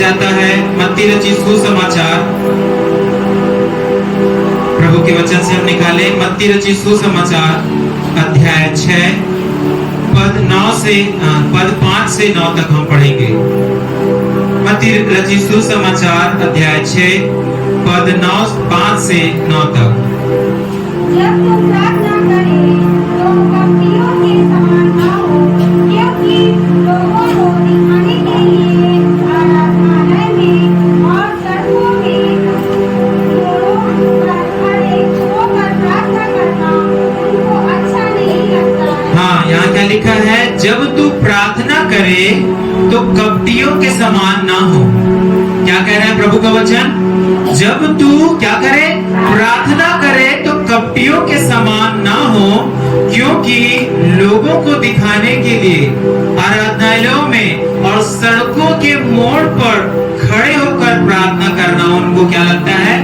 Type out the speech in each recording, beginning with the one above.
जाता है मत्ती रचित सुसमाचार, प्रभु के वचन से हम निकाले मत्ती रचित सुसमाचार अध्याय 6 पद 5 से 9 तक हम पढ़ेंगे। मत्ती रचित सुसमाचार अध्याय 6 पद 5 से 9 तक। जब तुम प्रार्थना करें तो कपटियों के समान न हो, क्योंकि लोगों को दिखाने के लिए आराधनालय में और सड़कों में जोरों पर खड़े होकर प्रार्थना करना उनको अच्छा नहीं लगता है। हाँ, यहाँ क्या लिखा है? जब तू प्रार्थना करे तो कपटियों के समान ना हो। क्या कह रहा है प्रभु का वचन? जब तू क्या करे? प्रार्थना करे तो कपटियों के समान ना हो, क्योंकि लोगों को दिखाने के लिए आराधनालयों में और सड़कों के मोड़ पर खड़े होकर प्रार्थना करना उनको क्या लगता है?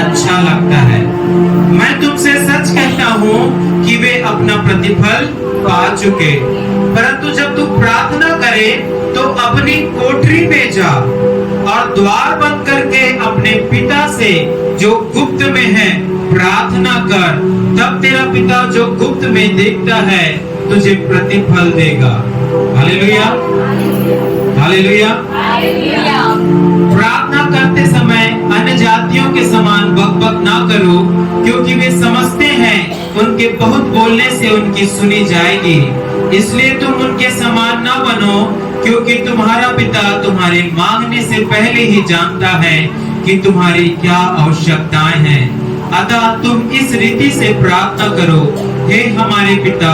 अच्छा लगता है। मैं तुमसे सच कहता हूँ कि वे अपना प्रतिफल पा चुके। परंतु जब तू प्रार्थना करे तो अपनी कोठरी में जा और द्वार बंद करके अपने पिता से जो गुप्त में है प्रार्थना कर, तब तेरा पिता जो गुप्त में देखता है तुझे प्रतिफल देगा। Hallelujah, hallelujah. प्रार्थना करते समय अन्य जातियों के समान बकबक ना करो, क्योंकि वे समझते हैं उनके बहुत बोलने से उनकी सुनी जाएगी। इसलिए तुम उनके समान ना बनो, क्योंकि तुम्हारा पिता तुम्हारे मांगने से पहले ही जानता है कि तुम्हारी क्या आवश्यकताएं हैं। अतः तुम इस रीति से प्रार्थना करो, हे हमारे पिता,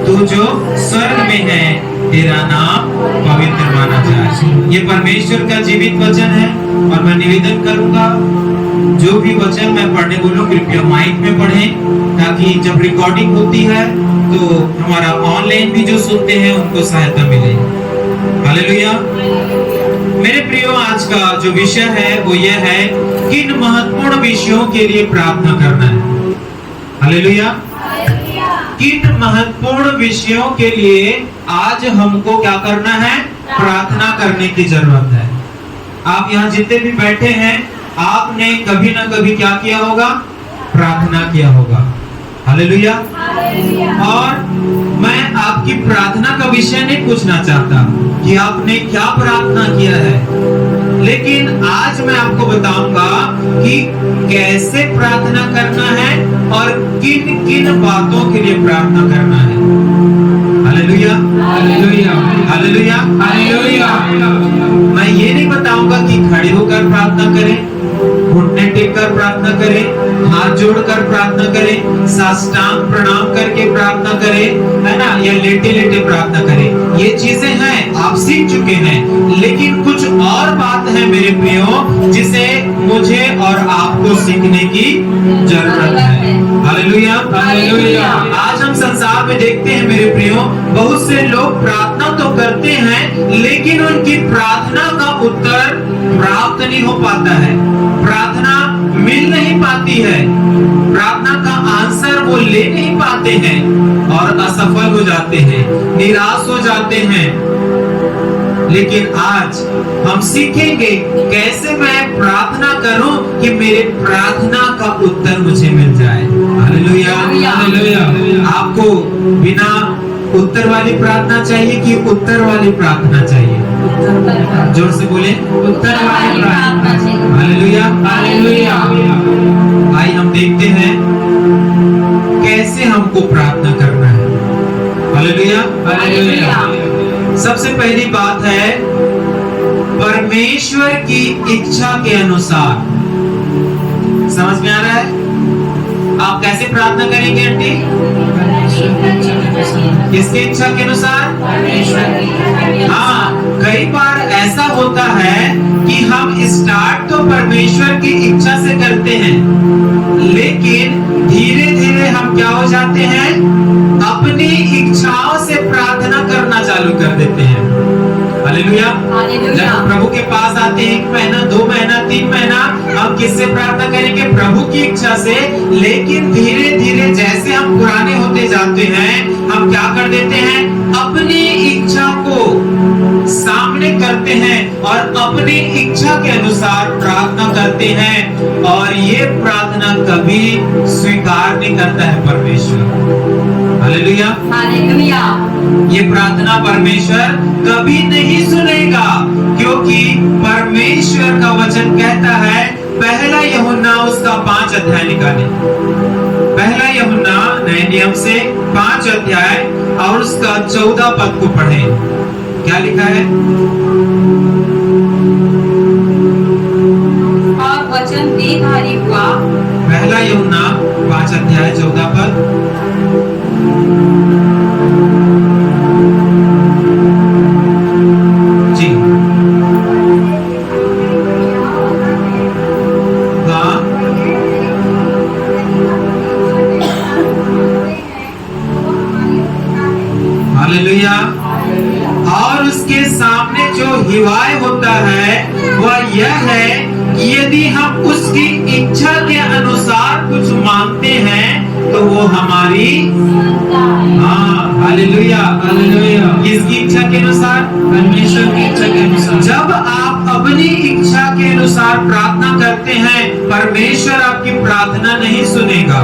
तू जो स्वर्ग में है, तेरा नाम पवित्र माना जाए। ये परमेश्वर का जीवित वचन है और मैं निवेदन करूंगा जो भी वचन मैं पढ़ने बोलूं कृपया माइक में पढ़ें, ताकि जब रिकॉर्डिंग होती है तो हमारा ऑनलाइन भी जो सुनते हैं उनको सहायता मिले। हालेलुया। मेरे प्रियो, आज का जो विषय है वो ये है, किन महत्वपूर्ण विषयों के लिए प्रार्थना करना है। हालेलुया। किन महत्वपूर्ण विषयों के लिए आज हमको क्या करना है? प्रार्थना करने की जरूरत है। आप यहाँ जितने भी बैठे हैं, आपने कभी ना कभी क्या किया होगा? प्रार्थना किया होगा। हालेलुया। और मैं आपकी प्रार्थना का विषय नहीं पूछना चाहता कि आपने क्या प्रार्थना किया है, लेकिन आज मैं आपको बताऊंगा कि कैसे प्रार्थना करना है और किन किन बातों के लिए प्रार्थना करना है। Hallelujah, hallelujah, hallelujah, hallelujah. मैं ये नहीं बताऊंगा कि खड़े होकर प्रार्थना करें, घुटने टेक कर प्रार्थना करें, हाथ जोड़कर प्रार्थना करें, साष्टांग प्रणाम करके प्रार्थना करें, है ना, या लेटे लेटे प्रार्थना करें। ये चीजें हैं, आप सीख चुके हैं, लेकिन कुछ और बात है मेरे प्रियो जिसे मुझे और आपको सीखने की जरूरत है। Hallelujah, hallelujah. आज हम संसार में देखते हैं मेरे प्रियो, बहुत से लोग प्रार्थना तो करते हैं, लेकिन उनकी प्रार्थना का उत्तर प्राप्त नहीं हो पाता है, प्रार्थना मिल नहीं पाती है, प्रार्थना का आंसर वो ले नहीं पाते हैं और असफल हो जाते हैं, निराश हो जाते हैं। लेकिन आज हम सीखेंगे कैसे मैं प्रार्थना करूं कि मेरे प्रार्थना का उत्तर मुझे मिल जाए। Hallelujah, hallelujah. आपको बिना उत्तर वाली प्रार्थना चाहिए कि उत्तर वाली प्रार्थना चाहिए? जोर से बोले, उत्तर वाली प्रार्थना चाहिए। Hallelujah, hallelujah. आइए हम देखते हैं कैसे हमको प्रार्थना करना है। Hallelujah, hallelujah. सबसे पहली बात है परमेश्वर की इच्छा के अनुसार। समझ में आ रहा है? आप कैसे प्रार्थना करेंगे आंटी? किसकी इच्छा के अनुसार? हाँ, कई बार ऐसा होता है कि हम स्टार्ट तो परमेश्वर की इच्छा से करते हैं, लेकिन धीरे धीरे हम क्या हो जाते हैं? अपनी इच्छाओं से प्रार्थना करना चालू कर देते हैं। हालेलुया। जब प्रभु के पास आते हैं 1 महीना, 2 महीना, 3 महीना हम किससे प्रार्थना करेंगे? प्रभु की इच्छा से। लेकिन धीरे धीरे जैसे हम पुराने होते जाते हैं, हम क्या कर देते हैं? अपनी इच्छा को सामने करते हैं और अपनी इच्छा के अनुसार प्रार्थना करते हैं, और ये प्रार्थना कभी स्वीकार नहीं करता है परमेश्वर। Hallelujah, hallelujah. ये प्रार्थना परमेश्वर कभी नहीं सुनेगा, क्योंकि परमेश्वर का वचन कहता है, पहला यूहन्ना उसका 5 अध्याय निकाले। पहला यूहन्ना नए नियम से 5 अध्याय और उसका 14 पद को पढ़े। क्या लिखा है? और वचन देहधारी हुआ। पहला यूहन्ना 5 अध्याय 14 पद। जी हाँ, हालेलुया। और उसके सामने जो हिवाय होता है वह यह है कि यदि हम उसकी इच्छा के अनुसार कुछ मांगते हैं तो वो हमारी, हाँ हालेलुया हालेलुया, किसकी इच्छा के अनुसार? परमेश्वर की इच्छा के अनुसार। जब आप अपनी इच्छा के अनुसार प्रार्थना करते हैं, परमेश्वर आपकी प्रार्थना नहीं सुनेगा।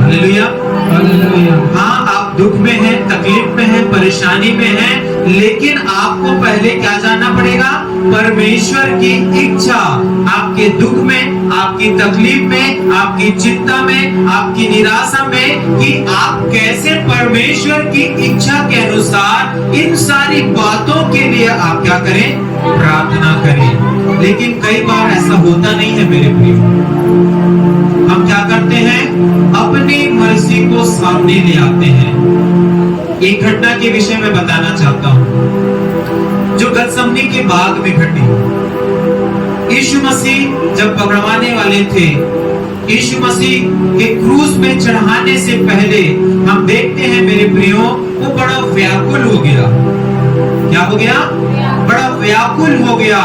Hallelujah hallelujah. हाँ, आप दुख में हैं, तकलीफ में हैं, परेशानी में हैं, लेकिन आपको पहले क्या जानना पड़ेगा? परमेश्वर की इच्छा आपके दुख में, आपकी तकलीफ में, आपकी चिंता में, आपकी निराशा में, कि आप कैसे परमेश्वर की इच्छा के अनुसार इन सारी बातों के लिए आप क्या करें? प्रार्थना करें। लेकिन कई बार ऐसा होता नहीं है मेरे प्रियो। हम क्या करते हैं? अपनी मर्जी को सामने ले आते हैं। एक घटना के विषय में बताना चाहता हूं, जो गतसमनी के बाग में घटी। यीशु मसीह जब पकड़वाने वाले थे, यीशु मसीह के क्रूस में चढ़ाने से पहले हम देखते हैं मेरे प्रियो, वो बड़ा व्याकुल हो गया। क्या हो गया? बड़ा व्याकुल हो गया,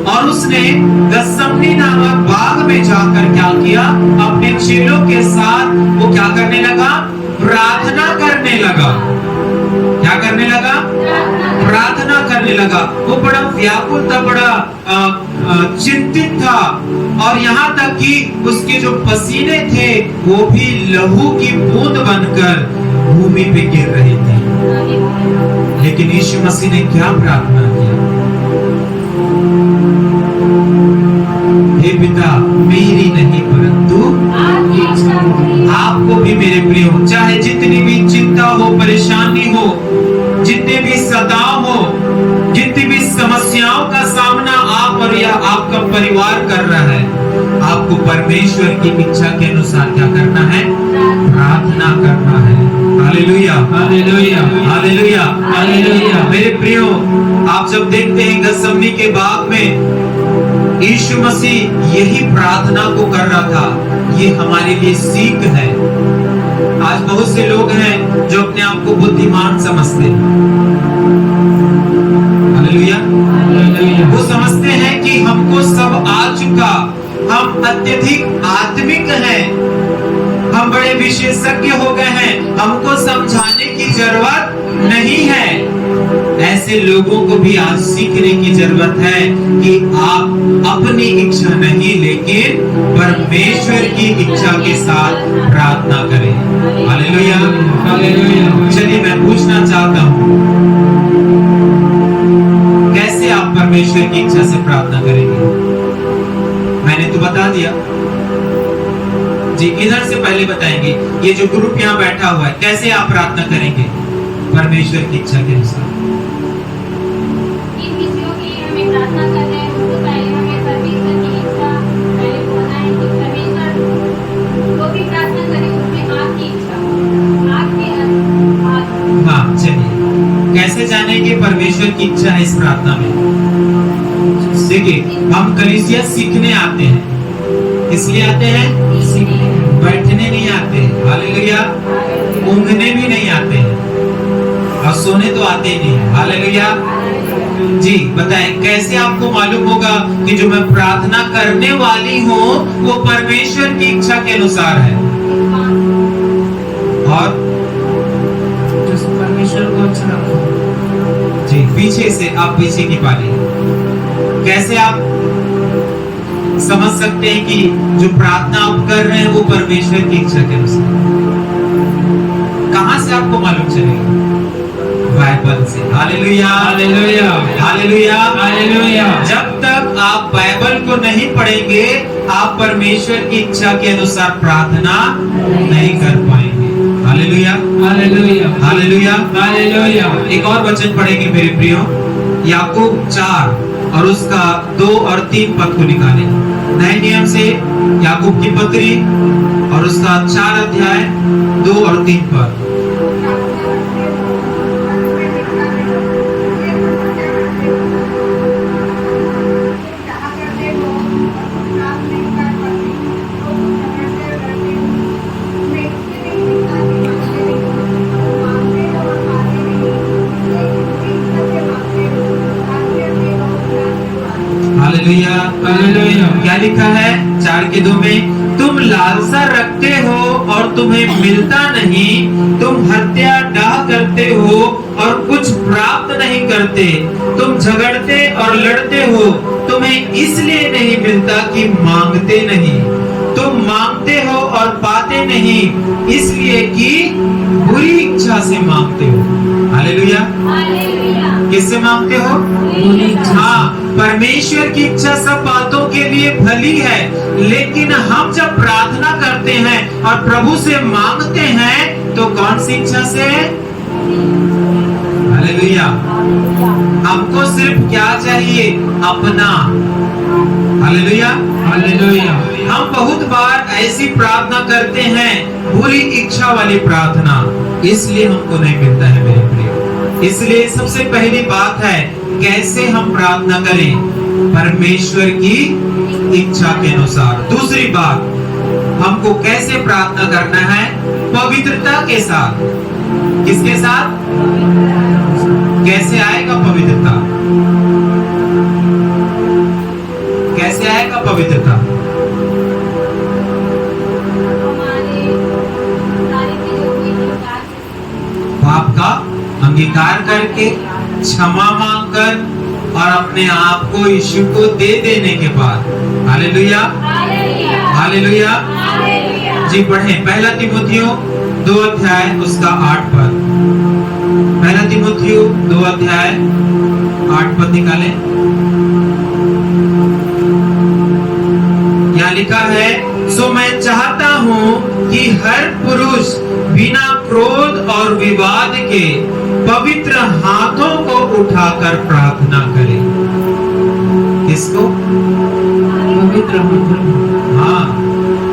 और उसने गतसमनी नामक बाग में जाकर क्या किया? अपने चेलों के साथ वो क्या करने लगा? प्रार्थना करने लगा। क्या करने लगा? प्रार्थना करने लगा। वो बड़ा व्याकुल था, बड़ा चिंतित था, और यहाँ तक कि उसके जो पसीने थे वो भी लहू की बूंद बनकर भूमि पे गिर रहे थे। लेकिन यीशु मसीह ने क्या प्रार्थना किया? हे पिता, मेरी नहीं परंतु आपको भी मेरे प्रिय हो, चाहे जितनी भी चिंता हो, परेशानी हो, जितने भी सताव हो, जितनी भी समस्याओं का सामना आप और या आपका परिवार कर रहा है, आपको परमेश्वर की इच्छा के अनुसार क्या करना है? प्रार्थना करना है। Hallelujah hallelujah hallelujah hallelujah. मेरे प्रियो, आप जब देखते हैं गतसमनी के बाग में यीशु मसीह यही प्रार्थना को कर रहा था, ये हमारे लिए सीख है। आज बहुत से लोग हैं जो अपने आप को बुद्धिमान समझते हैं। Hallelujah hallelujah. वो समझते हैं कि हमको सब आ चुका, हम अत्यधिक आत्मिक हैं, हम बड़े विशेषज्ञ हो गए हैं, हमको समझाने की जरूरत नहीं है। ऐसे लोगों को भी आज सीखने की जरूरत है कि आप अपनी इच्छा नहीं, लेकिन परमेश्वर की इच्छा के साथ प्रार्थना करें। Hallelujah hallelujah. चलिए, मैं पूछना चाहता हूं, कैसे आप परमेश्वर की इच्छा से प्रार्थना करेंगे? मैंने तो बता दिया जी। इधर से पहले बताएंगे, ये जो ग्रुप यहाँ बैठा हुआ है, कैसे आप प्रार्थना करेंगे परमेश्वर की इच्छा के अनुसार? इन विषयों की हमें प्रार्थना करना है, उससे पहले हमें परमेश्वर की इच्छा पहले बोलना है कि परमेश्वर जो भी प्रार्थना करें उसमें आपकी इच्छा, आपके हाँ, चलिए, कैसे जानेंगे परमेश्वर की इच्छा है इस प्रार्थना में? देखिए, हम कलीसिया सीखने आते हैं। इसलिए आते हैं, बैठने नहीं आते। हालेलुया। ऊँघने भी नहीं आते हैं, और सोने तो आते ही नहीं है। हालेलुया। जी बताएं, कैसे आपको मालूम होगा कि जो मैं प्रार्थना करने वाली हूँ वो परमेश्वर की इच्छा के अनुसार है? और परमेश्वर को अच्छा लगता जी पीछे से, आप पीछे की पाली, कैसे आप समझ सकते हैं कि जो प्रार्थना आप कर रहे हैं वो परमेश्वर की इच्छा के अनुसार? कहां से आपको मालूम चलेगा? बाइबल से। Hallelujah, hallelujah, hallelujah, hallelujah. जब तक आप बाइबल को नहीं पढ़ेंगे आप परमेश्वर की इच्छा के अनुसार प्रार्थना नहीं कर पाएंगे। Hallelujah, hallelujah, hallelujah, hallelujah. एक और वचन पढ़ेंगे मेरे प्रियो, याकूब 4 और उसका 2 और 3 पद को निकालें। नए नियम से याकूब की पत्री और उसका 4 अध्याय 2 और 3 पद। Hallelujah, hallelujah. क्या लिखा है 4 के 2 में? तुम लालसा रखते हो और तुम्हें मिलता नहीं, तुम हत्या डाह करते हो और कुछ प्राप्त नहीं करते, तुम झगड़ते और लड़ते हो, तुम्हें इसलिए नहीं मिलता कि मांगते नहीं, तुम मांगते हो और पाते नहीं इसलिए कि बुरी इच्छा से मांगते हो। हालेलुया, किससे मांगते हो? बुरी इच्छा। हाँ, परमेश्वर की इच्छा सब बातों के लिए भली है, लेकिन हम जब प्रार्थना करते हैं और प्रभु से मांगते हैं तो कौन सी इच्छा से? हालेलुया। हमको सिर्फ क्या चाहिए? अपना। Hallelujah, hallelujah. हम बहुत बार ऐसी प्रार्थना करते हैं, बुरी इच्छा वाली प्रार्थना, इसलिए हमको नहीं मिलता है मेरे प्रिय। इसलिए सबसे पहली बात है कैसे हम प्रार्थना करें? परमेश्वर की इच्छा के अनुसार। दूसरी बात, हमको कैसे प्रार्थना करना है? पवित्रता के साथ। किसके साथ? कैसे आएगा पवित्रता? कैसे आएगा पवित्रता? पाप का अंगीकार करके, क्षमा मांगकर और अपने आप को यीशु को दे देने के बाद। Hallelujah, hallelujah. जी पढ़ें, पहला तीमुथियो 2 अध्याय उसका 8 पद। पहला तीमुथियो 2 अध्याय 8 पद निकालें। यहाँ लिखा है, सो मैं चाहता हूँ कि हर पुरुष बिना क्रोध और विवाद के पवित्र हाथों को उठाकर प्रार्थना करे। किसको? पवित्र हाथों। हाँ,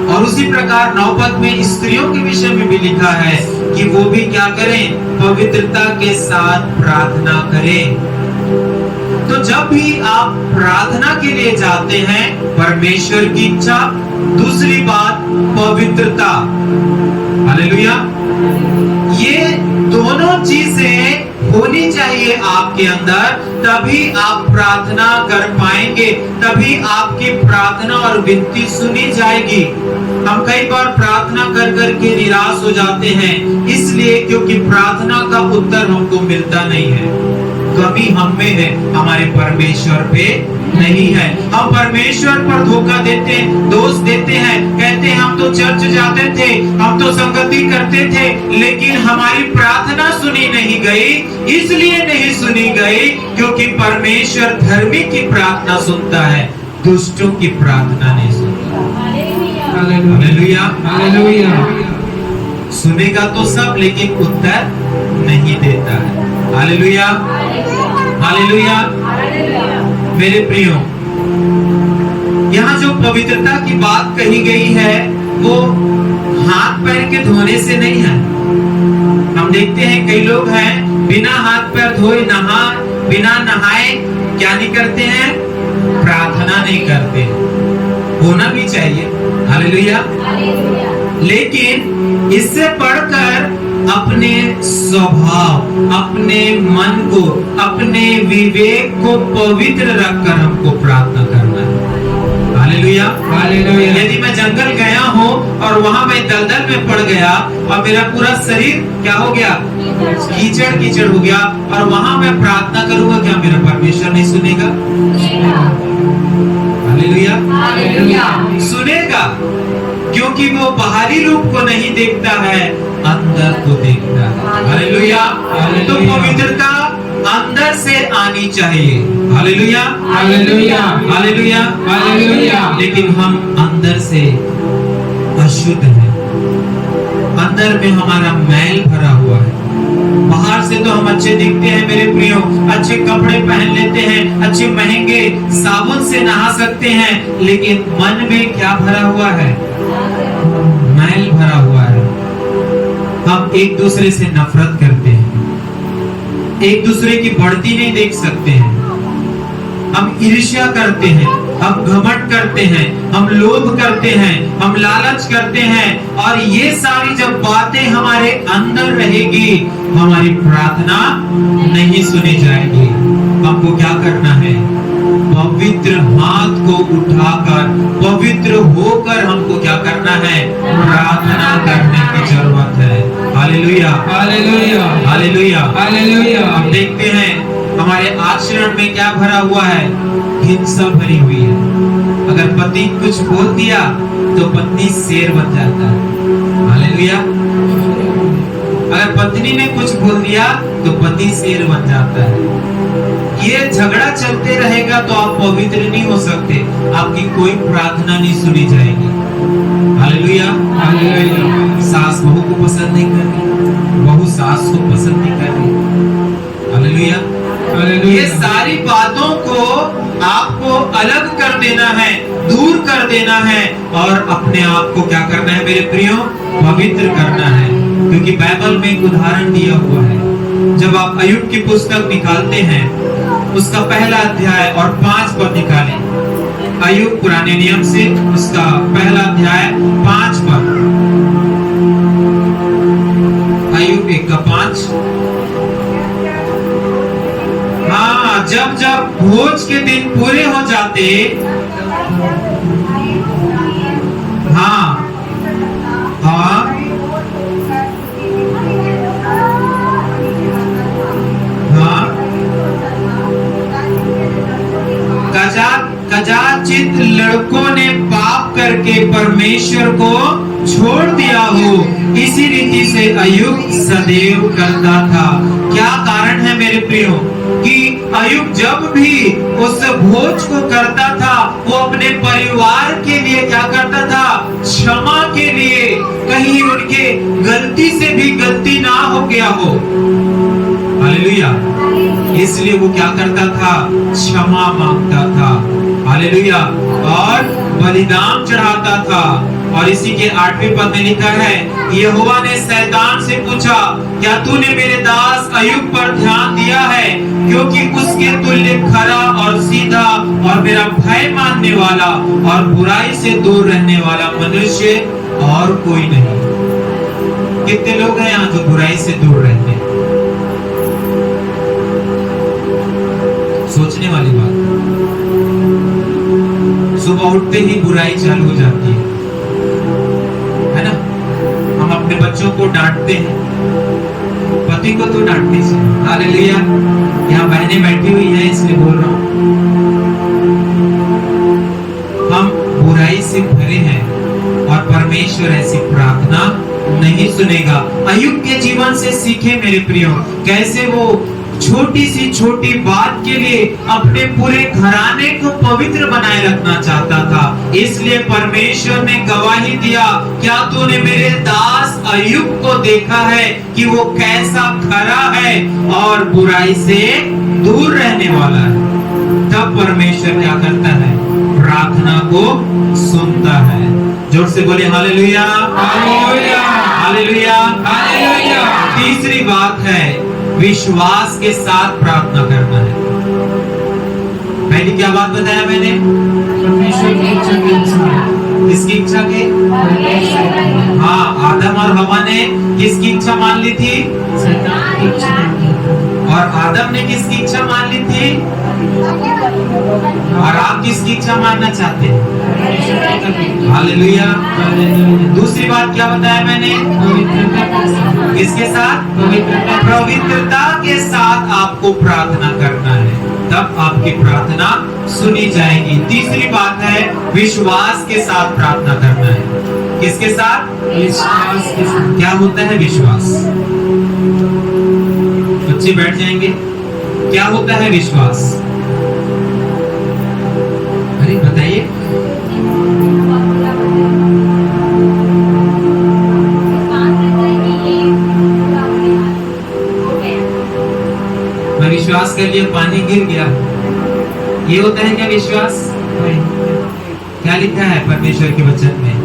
और उसी प्रकार 9 पद में स्त्रियों के विषय में भी लिखा है कि वो भी क्या करें? पवित्रता के साथ प्रार्थना करें। तो जब भी आप प्रार्थना के लिए जाते हैं, परमेश्वर की इच्छा, दूसरी बात पवित्रता। हालेलुया, ये दोनों चीजें होनी चाहिए आपके अंदर, तभी आप प्रार्थना कर पाएंगे, तभी आपकी प्रार्थना और विनती सुनी जाएगी। हम कई बार प्रार्थना कर करके निराश हो जाते हैं, इसलिए क्योंकि प्रार्थना का उत्तर हमको मिलता नहीं है। कमी हम में है, हमारे परमेश्वर पे नहीं है। हम परमेश्वर पर धोखा देते हैं, दोष देते हैं, कहते हैं हम तो चर्च जाते थे, हम तो संगति करते थे, लेकिन हमारी प्रार्थना सुनी नहीं गई। इसलिए नहीं सुनी गई क्योंकि परमेश्वर धर्मी की प्रार्थना सुनता है, दुष्टों की प्रार्थना नहीं सुनता। Hallelujah, hallelujah. सुनेगा तो सब, लेकिन उत्तर नहीं देता है। Hallelujah, hallelujah. मेरे प्रियो, यहाँ जो पवित्रता की बात कही गई है वो हाथ पैर के धोने से नहीं है। हम देखते हैं कई लोग हैं बिना हाथ पैर धोए, बिना नहाए क्या नहीं करते हैं? प्रार्थना नहीं करते। होना भी चाहिए। हालेलुया। लेकिन इससे पढ़कर अपने स्वभाव, अपने मन को, अपने विवेक को पवित्र रखकर हमको प्रार्थना करना है। हालेलुया। हालेलुया। यदि मैं जंगल गया हूँ और वहां मैं दलदल में पड़ गया और मेरा पूरा शरीर क्या हो गया, कीचड़ कीचड़ हो गया, और वहां मैं प्रार्थना करूंगा, क्या मेरा परमेश्वर नहीं सुनेगा? हालेलुया। हालेलुया। सुनेगा, क्योंकि वो बाहरी रूप को नहीं देखता है, अंदर को देखता है। हालेलुया। तो पवित्रता अंदर से आनी चाहिए। हालेलुया। हालेलुया। हालेलुया। हालेलुया। लेकिन हम अंदर से अशुद्ध हैं, अंदर में हमारा मैल भरा हुआ है। बाहर से तो हम अच्छे दिखते हैं मेरे प्रियो, अच्छे कपड़े पहन लेते हैं, अच्छे महंगे साबुन से नहा सकते हैं, लेकिन मन में क्या भरा हुआ है? मैल भरा हुआ है। हम एक दूसरे से नफरत करते हैं, एक दूसरे की बढ़ती नहीं देख सकते हैं, हम ईर्ष्या करते हैं, हम घमंड करते हैं, हम लोभ करते हैं, हम लालच करते हैं, और ये सारी जब बातें हमारे अंदर रहेगी, हमारी प्रार्थना नहीं सुनी जाएगी। हमको क्या करना है? पवित्र हाथ को उठाकर, पवित्र होकर हमको क्या करना है? प्रार्थना करने की जरूरत है। हालेलुया। हालेलुया। हालेलुया। हालेलुया। हम देखते हैं हमारे आचरण में क्या भरा हुआ है? हिंसा भरी हुई है। अगर पति कुछ बोल दिया तो पत्नी शेर बन जाता है। हालेलुया। अगर पत्नी ने कुछ बोल दिया तो पति शेर बन जाता है। ये झगड़ा चलते रहेगा तो आप पवित्र नहीं हो सकते, आपकी कोई प्रार्थना नहीं सुनी जाएगी। हालेलुया। हालेलुया। सास बहू को पसंद नहीं कर रही, बहू सास को पसंद नहीं कर रही। हालेलुया। ये सारी बातों को आपको अलग कर देना है, दूर कर देना है, और अपने आप को क्या करना है मेरे प्रियो? पवित्र करना है। क्योंकि बाइबल में एक उदाहरण दिया हुआ है। जब आप अय्यूब की पुस्तक निकालते हैं, उसका पहला अध्याय और 5 पद निकालें। अय्यूब पुराने नियम से उसका पहला अध्याय 5 पद। अय्यूब 1:5। हाँ, जब जब भोज के दिन पूरे हो जाते, हाँ हाँ हाँ, कदाचित लड़कों ने पाप करके परमेश्वर को छोड़ दिया हो, इसी रीति से अय्यूब सदैव करता था। क्या कारण है मेरे प्रियो? कि अय्यूब जब भी उस भोज को करता था, वो अपने परिवार के लिए क्या करता था? क्षमा के लिए, कहीं उनके गलती से भी गलती ना हो गया हो। हालेलुया। इसलिए वो क्या करता था? क्षमा मांगता था। हालेलुया। और बलिदान चढ़ाता था। और इसी के 8वें पद में लिखा है, यहोवा ने शैतान से पूछा, क्या तूने मेरे दास अय्यूब पर ध्यान दिया है? क्योंकि उसके तुल्य खरा और सीधा और मेरा भय मानने वाला और बुराई से दूर रहने वाला मनुष्य और कोई नहीं। कितने लोग हैं यहाँ जो बुराई से दूर रहते हैं? सोचने वाली बात। सुबह उठते ही बुराई चालू हो जाती है ना? हम अपने बच्चों को डांटते हैं, पति को तो डांटते हैं। हालेलुया। यहाँ बहनें बैठी हुई हैं इसलिए बोल रहा हूँ। हम बुराई से भरे हैं और परमेश्वर ऐसी प्रार्थना नहीं सुनेगा। अय्यूब के जीवन से सीखे मेरे प्रियो, कैसे वो छोटी सी छोटी बात के लिए अपने पूरे घराने को पवित्र बनाए रखना चाहता था। इसलिए परमेश्वर ने गवाही दिया, क्या तूने मेरे दास अय्यूब को देखा है कि वो कैसा खरा है और बुराई से दूर रहने वाला है? तब परमेश्वर क्या करता है? प्रार्थना को सुनता है। जोर से बोले हालेलुया। हालेलुया। हालेलुया। हालेलुया। तीसरी बात है, विश्वास के साथ प्रार्थना करना है। पहली क्या बात बताया मैंने? परमेश्वर की इच्छा के अनुसार। किसकी इच्छा के? हाँ, आदम और हवा ने किसकी इच्छा मान ली थी? और आदम ने किसकी इच्छा मान ली थी? और आप किसकी इच्छा मानना चाहते हैं? हालेलुया। दूसरी बात क्या बताया मैंने? किसके साथ? पवित्रता के साथ आपको प्रार्थना करना है, तब आपकी प्रार्थना सुनी जाएगी। तीसरी बात है विश्वास के साथ प्रार्थना करना है। किसके साथ? विश्वास के साथ। क्या होता है विश्वास? बच्चे बैठ जाएंगे। क्या होता है विश्वास? अरे बताइए। मैं विश्वास कर लिया, पानी गिर गया, ये होता है क्या विश्वास? क्या लिखा है परमेश्वर के वचन में?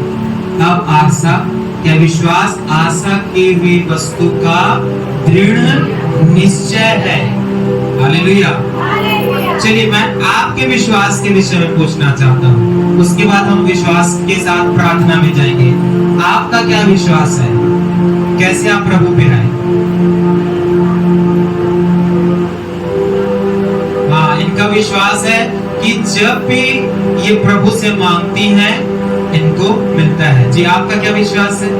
अब आशा, क्या विश्वास आशा की हुई वस्तु का दृढ़ निश्चय है। हालेलुया। चलिए मैं आपके विश्वास के विषय में पूछना चाहता हूँ, उसके बाद हम विश्वास के साथ प्रार्थना में जाएंगे। आपका क्या विश्वास है? कैसे आप प्रभु पे आए? हाँ, इनका विश्वास है कि जब भी ये प्रभु से मांगती हैं इनको मिलता है। जी आपका क्या विश्वास है?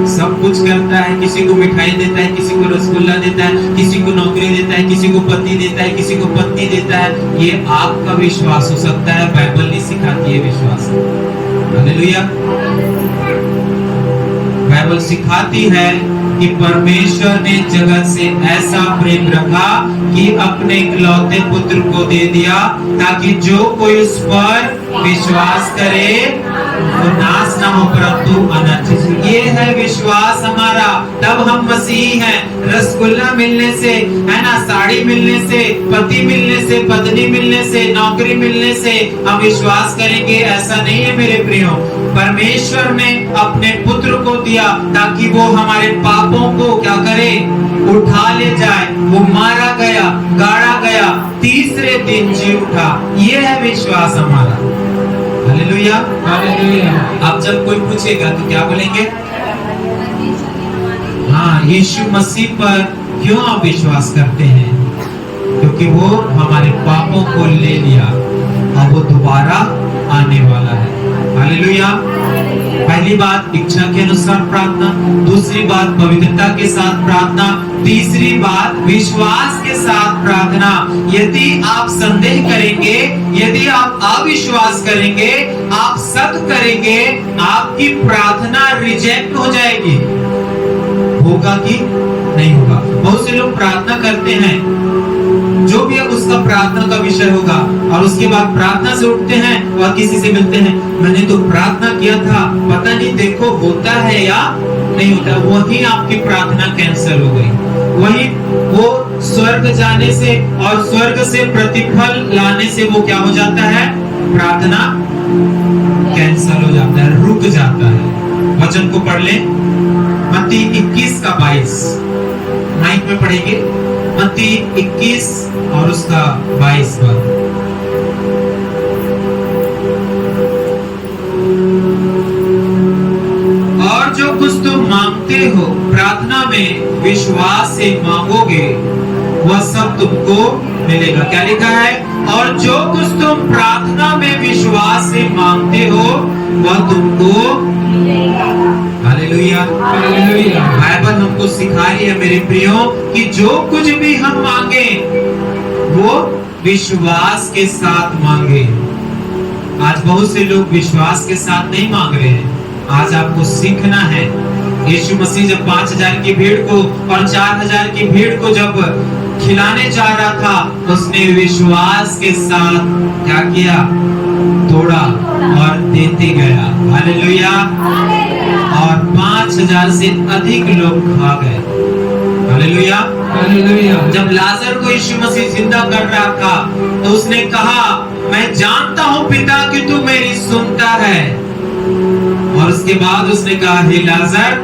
सब कुछ करता है, किसी को मिठाई देता है, किसी को रसगुल्ला देता है, किसी को नौकरी देता है, किसी को पति देता है, किसी को पत्नी देता है। ये आपका विश्वास हो सकता है, बाइबल नहीं सिखाती है विश्वास। हालेलुया। बाइबल सिखाती है कि परमेश्वर ने जगत से ऐसा प्रेम रखा कि अपने इकलौते पुत्र को दे दिया, ताकि जो कोई उस पर विश्वास करे वो नाश ना हो परंतु अनंत। ये है विश्वास हमारा, तब हम मसीही हैं। रसगुल्ला मिलने से, है ना, साड़ी मिलने से, पति मिलने से, पत्नी मिलने से, नौकरी मिलने से हम विश्वास करेंगे, ऐसा नहीं है मेरे प्रियो। परमेश्वर ने अपने पुत्र को दिया ताकि वो हमारे पापों को क्या करे? उठा ले जाए। वो मारा गया, गाड़ा गया, तीसरे दिन जी उठा। ये है विश्वास हमारा। हालेलुया। हालेलुया। अब जब कोई पूछेगा तो क्या बोलेंगे? हाँ, यीशु मसीह पर क्यों आप विश्वास करते हैं? क्योंकि वो हमारे पापों को ले लिया और वो दोबारा आने वाला है। हालेलुया। पहली बात इच्छा के अनुसार प्रार्थना, दूसरी बात पवित्रता के साथ प्रार्थना, तीसरी बात विश्वास के साथ प्रार्थना। यदि आप संदेह करेंगे, यदि आप अविश्वास करेंगे, आप शक करेंगे, आपकी प्रार्थना रिजेक्ट हो जाएगी। होगा कि नहीं होगा? बहुत से लोग प्रार्थना करते हैं, जो भी है उसका प्रार्थना का विषय होगा, और उसके बाद प्रार्थना से उठते हैं और किसी से मिलते हैं, मैंने तो प्रार्थना किया था, पता नहीं देखो होता है या नहीं होता। वही आपकी प्रार्थना कैंसिल हो गई। वही वो स्वर्ग जाने से और स्वर्ग से प्रतिफल लाने से वो क्या हो जाता है? प्रार्थना कैंसिल हो जाता है, रुक जाता है। वचन को पढ़ ले, मत्ती 21 का 22 माइक में पढ़ेंगे। मत्ती 21 और उसका 22 पद। और जो कुछ तुम मांगते हो प्रार्थना में विश्वास से मांगोगे वह सब तुमको मिलेगा। क्या लिखा है? और जो कुछ तुम प्रार्थना में विश्वास से मांगते हो वह तुमको मिलेगा। हालेलुया। हालेलुया। बाइबल हमको सिखा रही है मेरे प्रियो कि जो कुछ भी हम मांगे वो विश्वास के साथ मांगे। आज बहुत से लोग विश्वास के साथ नहीं मांग रहे हैं। आज आपको सीखना है। यीशु मसीह जब 5000 की भीड़ को और 4000 की भीड़ को जब खिलाने जा रहा था, उसने विश्वास के साथ क्या किया? तोड़ा और देते गया। हालेलुया। और 5000 से अधिक लोग खा गए। हालेलुया। हालेलुया। जब लाजर को यीशु मसीह जिंदा कर रहा था तो उसने कहा, मैं जानता हूँ पिता कि तू मेरी सुनता है। और उसके बाद उसने कहा, हे लाजर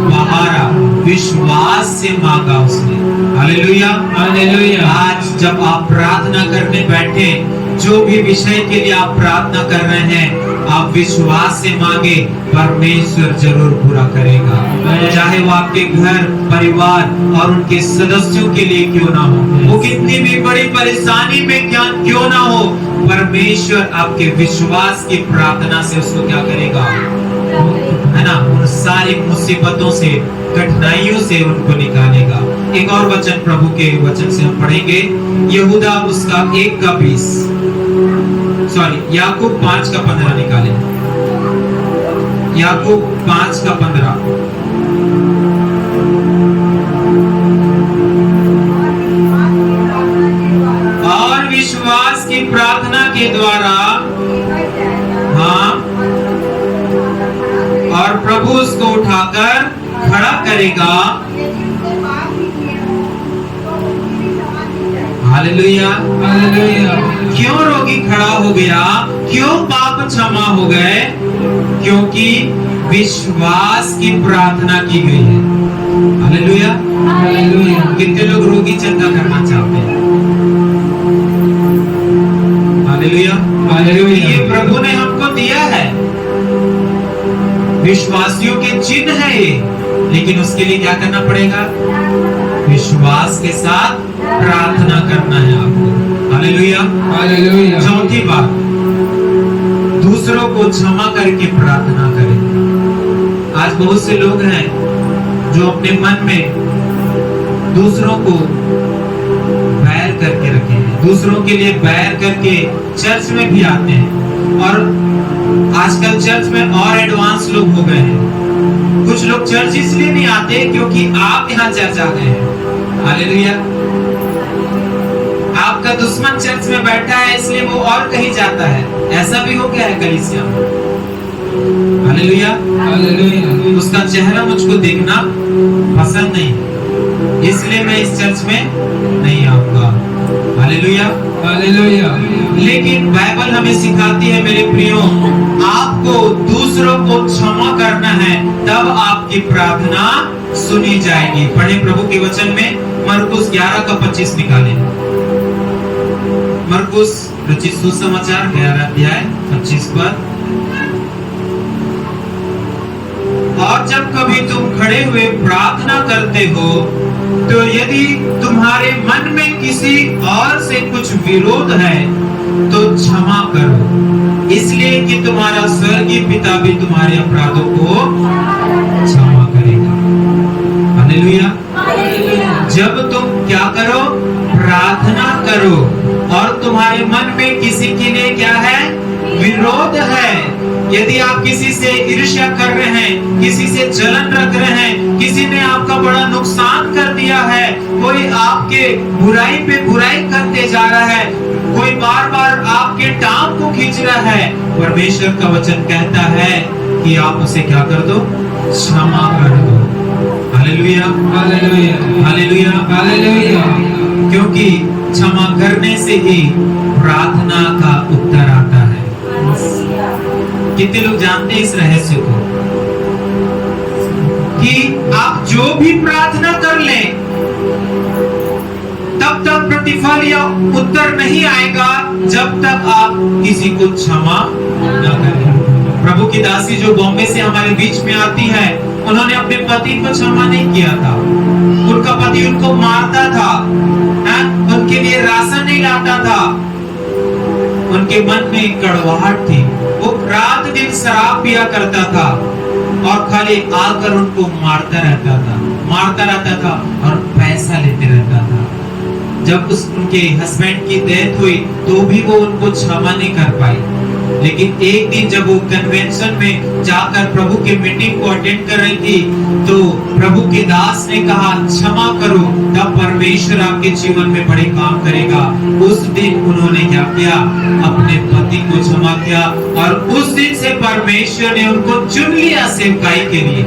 बाहर आ। विश्वास से मांगा उसने। हालेलुया। हालेलुया। आज जब आप प्रार्थना करने बैठे जो भी विषय के लिए आप प्रार्थना कर रहे हैं, आप विश्वास से मांगे, परमेश्वर जरूर पूरा करेगा। चाहे वो आपके घर परिवार और उनके सदस्यों के लिए क्यों ना हो, वो कितनी भी बड़ी परेशानी में क्यों ना हो, परमेश्वर आपके विश्वास की प्रार्थना से उसको क्या करेगा, है ना, उन सारी मुसीबतों से, कठिनाइयों से उनको निकालेगा। एक और वचन प्रभु के वचन से हम पढ़ेंगे, यहूदा उसका 1:20, याकूब 5:15 निकाले। याकूब 5:15। और विश्वास की प्रार्थना के द्वारा, हाँ, और प्रभु उसको उठाकर खड़ा करेगा। Hallelujah, hallelujah. क्यों रोगी खड़ा हो गया, क्यों पाप क्षमा हो गए? क्योंकि विश्वास की प्रार्थना की गई है। Hallelujah, hallelujah. कितने लोग रोगी चंगा करना चाहते हैं? Hallelujah, hallelujah. ये प्रभु ने हमको दिया है, विश्वासियों के चिन्ह है ये, लेकिन उसके लिए क्या करना पड़ेगा? विश्वास के साथ प्रार्थना करना है आपको। Hallelujah, hallelujah. चौथी बात, दूसरों को क्षमा करके प्रार्थना करें। आज बहुत से लोग हैं जो अपने मन में दूसरों को बैर करके रखे हैं, दूसरों के लिए बैर करके चर्च में भी आते हैं। और आजकल चर्च में और एडवांस लोग हो गए हैं। कुछ लोग चर्च इसलिए नहीं आते क्योंकि आप यहाँ चर्च आ गए हैं। हालेलुया, आपका दुश्मन चर्च में बैठा है इसलिए वो और कहीं जाता है, ऐसा भी हो गया है कलीसिया में। Hallelujah, hallelujah. उसका चेहरा मुझको देखना पसंद नहीं, इसलिए मैं इस चर्च में नहीं आऊंगा। Hallelujah, hallelujah. लेकिन बाइबल हमें सिखाती है मेरे प्रियो, आपको दूसरों को क्षमा करना है, तब आपकी प्रार्थना सुनी जाएगी। पढ़े प्रभु के वचन में, मरकुस 11:25 निकाले। मरकुस रचित सुसमाचार 11:25 पर। और जब कभी तुम खड़े हुए प्रार्थना करते हो, तो यदि तुम्हारे मन में किसी और से कुछ विरोध है तो क्षमा करो, इसलिए कि तुम्हारा स्वर्गीय पिता भी तुम्हारे अपराधों को क्षमा करेगा। हालेलुया। जब तुम क्या करो, प्रार्थना करो, और तुम्हारे मन में किसी के लिए क्या है, विरोध है, यदि आप किसी से ईर्ष्या कर रहे हैं, किसी से जलन रख रहे हैं, किसी ने आपका बड़ा नुकसान कर दिया है, कोई आपके बुराई पे बुराई करते जा रहा है, कोई बार बार आपके टांग को खींच रहा है, परमेश्वर का वचन कहता है कि आप उसे क्या कर दो, क्षमा कर दो। Hallelujah, hallelujah. Hallelujah, hallelujah. क्योंकि क्षमा करने से ही प्रार्थना का उत्तर आता है। कितने लोग जानते हैं इस रहस्य को, कि आप जो भी प्रार्थना कर लें, तब तक प्रतिफल या उत्तर नहीं आएगा जब तक आप किसी को क्षमा न करें। प्रभु की दासी जो बॉम्बे से हमारे बीच में आती है, उन्होंने अपने पति को क्षमा नहीं किया था। उनका पति उनको मारता था, उनके लिए राशन नहीं लाता था, उनके मन में कड़वाहट थी, वो रात दिन शराब पिया करता था और खाली आकर उनको मारता रहता था और पैसा लेते रहता था। जब उनके हस्बैंड की डेथ हुई तो भी वो उनको क्षमा नहीं कर पाई, लेकिन एक दिन जब वो कन्वेंशन में जाकर प्रभु की मीटिंग को अटेंड कर रही थी, तो प्रभु के दास ने कहा क्षमा करो, तब परमेश्वर आपके जीवन में बड़े काम करेगा। उस दिन उन्होंने क्या किया, अपने पति को क्षमा किया, और उस दिन से परमेश्वर ने उनको चुन लिया सेवकाई के लिए।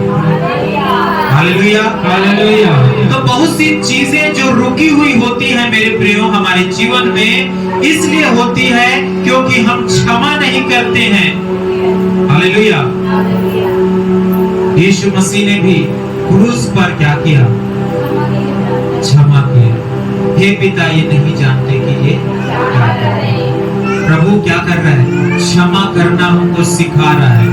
Hallelujah, hallelujah. तो बहुत सी चीजें जो रुकी हुई होती हैं मेरे प्रियो हमारे जीवन में, इसलिए होती है क्योंकि हम क्षमा नहीं करते हैं। हालेलुया। यीशु मसीह ने भी क्रूस पर क्या किया, क्षमा किया। हे पिता, ये नहीं जानते कि ये क्या कर रहे हैं। प्रभु क्या कर रहा है? क्षमा करना हमको सिखा रहा है।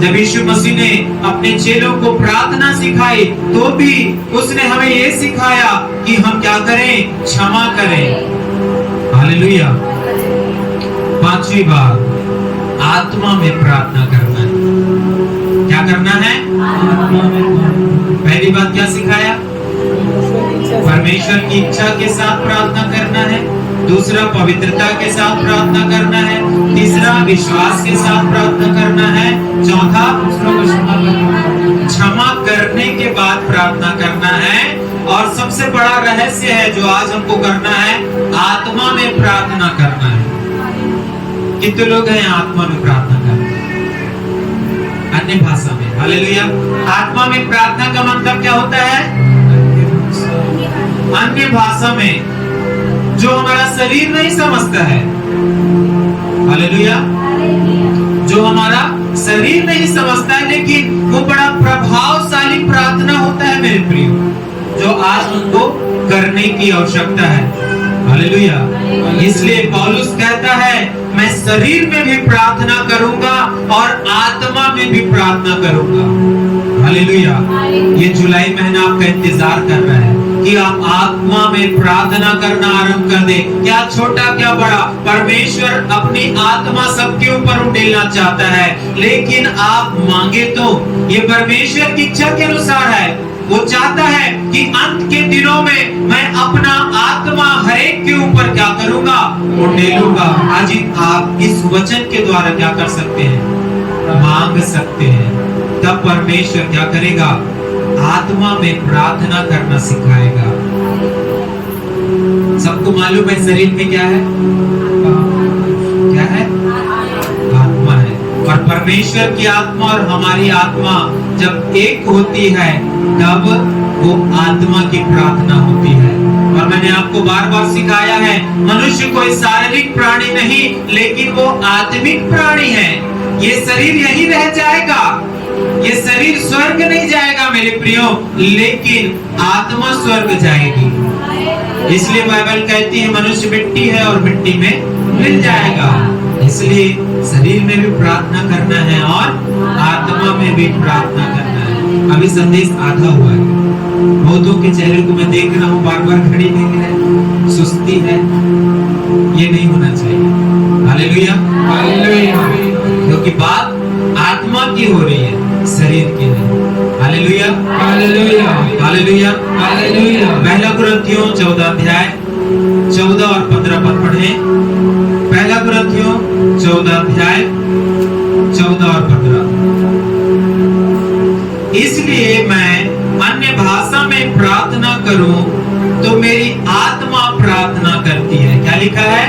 जब यीशु मसीह ने अपने चेलों को प्रार्थना सिखाई तो भी उसने हमें ये सिखाया कि हम क्या करें? क्षमा करें। हालेलुया। पांचवी बात, आत्मा में प्रार्थना करना है। क्या करना है? पहली बात क्या सिखाया? परमेश्वर की इच्छा के साथ प्रार्थना करना है। दूसरा, पवित्रता के साथ प्रार्थना करना है। तीसरा, विश्वास के साथ प्रार्थना करना है। चौथा, क्षमा करने के बाद प्रार्थना करना है। और सबसे बड़ा रहस्य है जो आज हमको करना है, आत्मा में प्रार्थना करना है। कितने लोग हैं आत्मा में प्रार्थना करते हैं? अन्य भाषा में। हालेलुया। आत्मा में प्रार्थना का मतलब क्या होता है? अन्य भाषा में, जो हमारा शरीर नहीं समझता है। हालेलुया। जो हमारा शरीर नहीं समझता है, लेकिन वो बड़ा प्रभावशाली प्रार्थना होता है मेरे प्रियो, जो आज हमको करने की आवश्यकता है। हालेलुया। इसलिए पौलुस कहता है, मैं शरीर में भी प्रार्थना करूंगा और आत्मा में भी प्रार्थना करूंगा। हालेलुया। ये जुलाई महीना आपका इंतजार कर रहा है कि आप आत्मा में प्रार्थना करना आरंभ कर दे। क्या छोटा क्या बड़ा, परमेश्वर अपनी आत्मा सबके ऊपर उंडेलना चाहता है, लेकिन आप मांगे तो। ये परमेश्वर की इच्छा के अनुसार है। वो चाहता है कि अंत के दिनों में मैं अपना आत्मा हर एक के ऊपर क्या करूंगा? उंडेलूंगा। आज आप इस वचन के द्वारा क्या कर सकते हैं? मांग सकते हैं। तब परमेश्वर क्या करेगा? आत्मा में प्रार्थना करना सिखाएगा। सबको मालूम है शरीर में क्या है? क्या है? आत्मा है। और परमेश्वर की आत्मा और हमारी आत्मा जब एक होती है, तब वो आत्मा की प्रार्थना होती है। और मैंने आपको बार बार सिखाया है, मनुष्य कोई शारीरिक प्राणी नहीं, लेकिन वो आत्मिक प्राणी है। ये शरीर यही रह जाएगा, ये शरीर स्वर्ग नहीं जाएगा मेरे प्रियो, लेकिन आत्मा स्वर्ग जाएगी। इसलिए बाइबल कहती है मनुष्य मिट्टी है और मिट्टी में मिल जाएगा। इसलिए शरीर में भी प्रार्थना करना है और आत्मा में भी प्रार्थना करना है। अभी संदेश आधा हुआ है। बहुतों के चेहरे को मैं देख रहा हूँ, बार बार खड़ी नहीं है, सुस्ती है। ये नहीं होना चाहिए। हालेलुया। हालेलुया। क्योंकि बात आत्मा की हो रही है, शरीर की नहीं। हालेलुया। हालेलुया। हालेलुया। हालेलुया। पहला कुरिन्थियों 14 अध्याय 14 और 15 पद पढ़ें। पहला कुरिन्थियों 14 अध्याय 14 और 15। इसलिए मैं अन्य भाषा में प्रार्थना करूं तो मेरी आत्मा प्रार्थना करती है। क्या लिखा है?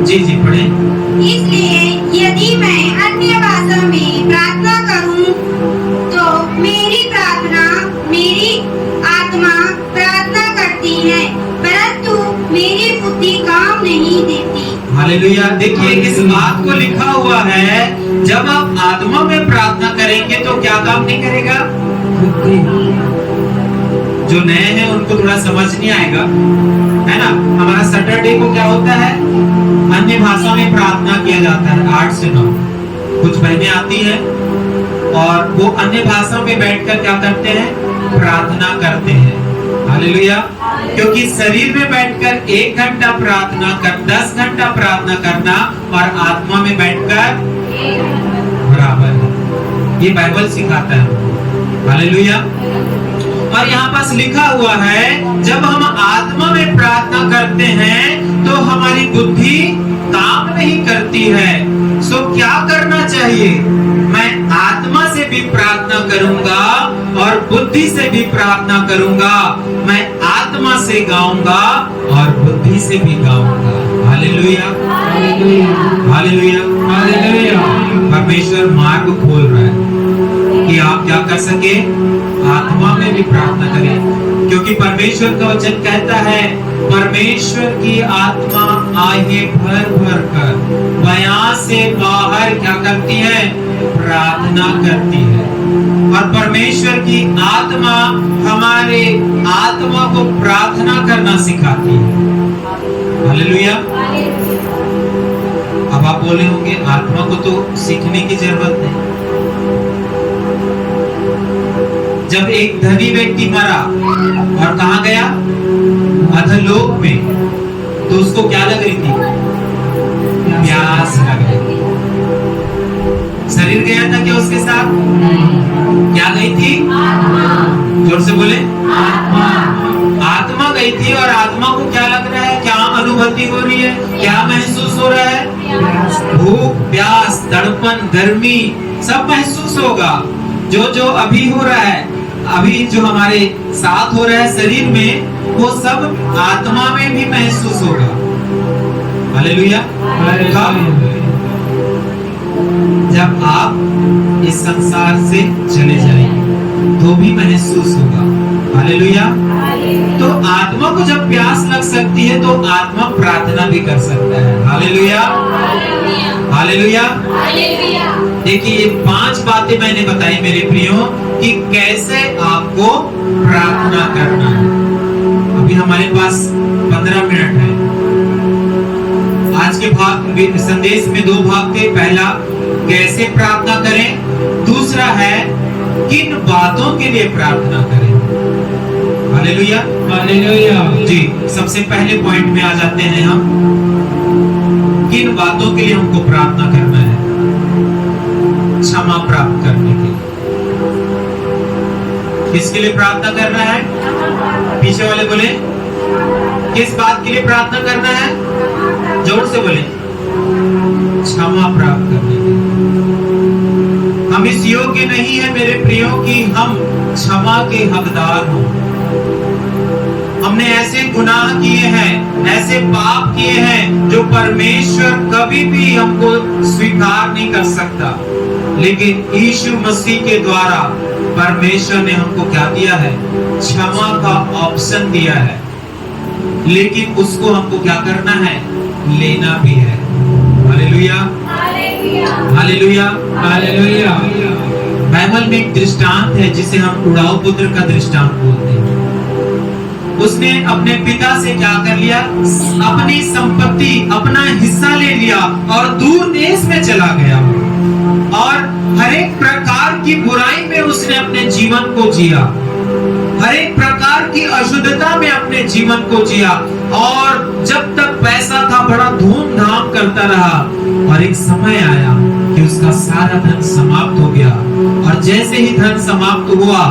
जी जी पढ़े। इसलिए यदि मैं अन्य भाषा में प्रार्थना करूं तो मेरी आत्मा प्रार्थना करती है, परंतु मेरी बुद्धि काम नहीं देती। हालेलुया। देखिए इस बात को लिखा हुआ है, जब आप आत्मा में प्रार्थना करेंगे तो क्या काम नहीं करेगा? जो नए हैं उनको थोड़ा समझ नहीं आएगा, है ना। हमारा सैटरडे को क्या होता है? अन्य भाषा में प्रार्थना किया जाता है 8 से 9। कुछ बहनें आती हैं और वो अन्य भाषा में बैठकर क्या करते हैं? प्रार्थना करते हैं। हालेलुया। क्योंकि शरीर में बैठकर 1 घंटा प्रार्थना कर, 10 घंटा प्रार्थना करना और आत्मा में बैठकर बराबर है। ये बाइबल सिखाता है। हालेलुया। और यहाँ पास लिखा हुआ है, जब हम आत्मा में प्रार्थना करते हैं तो हमारी बुद्धि काम नहीं करती है। सो क्या करना चाहिए? मैं आत्मा से भी प्रार्थना करूंगा और बुद्धि से भी प्रार्थना करूंगा। मैं आत्मा से गाऊंगा और बुद्धि से भी गाऊंगा। हालेलुया। हालेलुया। हालेलुया। परमेश्वर मार्ग खोल रहा है कि आप क्या कर सके? आत्मा में भी प्रार्थना करें। क्योंकि परमेश्वर का वचन कहता है, परमेश्वर की आत्मा आगे भर भर कर बयां से बाहर क्या करती है? प्रार्थना करती है। और परमेश्वर की आत्मा हमारे आत्मा को प्रार्थना करना सिखाती है। हालेलुया। अब आप बोले होंगे आत्मा को तो सीखने की जरूरत नहीं। जब एक धनी व्यक्ति मरा और कहा गया अधोलोक में, तो उसको क्या लग रही थी? प्यास लग रही थी। शरीर गया था क्या उसके साथ? क्या गई थी? जोर से बोले। आत्मा गई थी। और आत्मा को क्या लग रहा है? क्या अनुभूति हो रही है? क्या महसूस हो रहा है? भूख, प्यास, तड़पन, गर्मी सब महसूस होगा। जो अभी हो रहा है, अभी जो हमारे साथ हो रहा है शरीर में, वो सब आत्मा में भी महसूस होगा। हालेलुया। जब आप इस संसार से चले जाएंगे तो भी महसूस होगा। हालेलुया। तो आत्मा को जब प्यास लग सकती है तो आत्मा प्रार्थना भी कर सकता है। हालेलुया। हालेलुया। देखिए, ये 5 बातें मैंने बताई मेरे प्रियो कि कैसे आपको प्रार्थना करना है। अभी हमारे पास 15 मिनट है। आज के भाग संदेश में 2 भाग थे। पहला, कैसे प्रार्थना करें। दूसरा है, किन बातों के लिए प्रार्थना करें। हालेलुया। हालेलुया। जी, सबसे पहले पॉइंट में आ जाते हैं हम। किन बातों के लिए हमको प्रार्थना करना है? क्षमा प्राप्त करने के लिए। किसके लिए प्रार्थना करना है? पीछे वाले बोले। किस बात के लिए प्रार्थना करना है? जोर से बोले। क्षमा प्राप्त करने के लिए। हम इस योग्य नहीं है मेरे प्रियो कि हम क्षमा के हकदार हों। हमने ऐसे गुनाह किए हैं, ऐसे पाप किए हैं जो परमेश्वर कभी भी हमको स्वीकार नहीं कर सकता। लेकिन यीशु मसीह के द्वारा परमेश्वर ने हमको क्या दिया है? क्षमा का ऑप्शन दिया है। लेकिन उसको हमको क्या करना है? लेना भी है। हालेलुया। हालेलुया। हालेलुया। बाइबल में एक दृष्टांत है जिसे हम उड़ाऊ पुत्र का दृष्टांत बोलते हैं। उसने अपने पिता से क्या कर लिया? अपनी संपत्ति, अपना हिस्सा ले लिया और दूर देश में चला गया और हर एक प्रकार की बुराई में उसने अपने जीवन को जिया। हर एक प्रकार की अशुद्धता में अपने जीवन को जिया और जब तक पैसा था बड़ा धूमधाम करता रहा। और एक समय आया कि उसका सारा धन समाप्त हो गया और जैसे ही धन समाप्त हुआ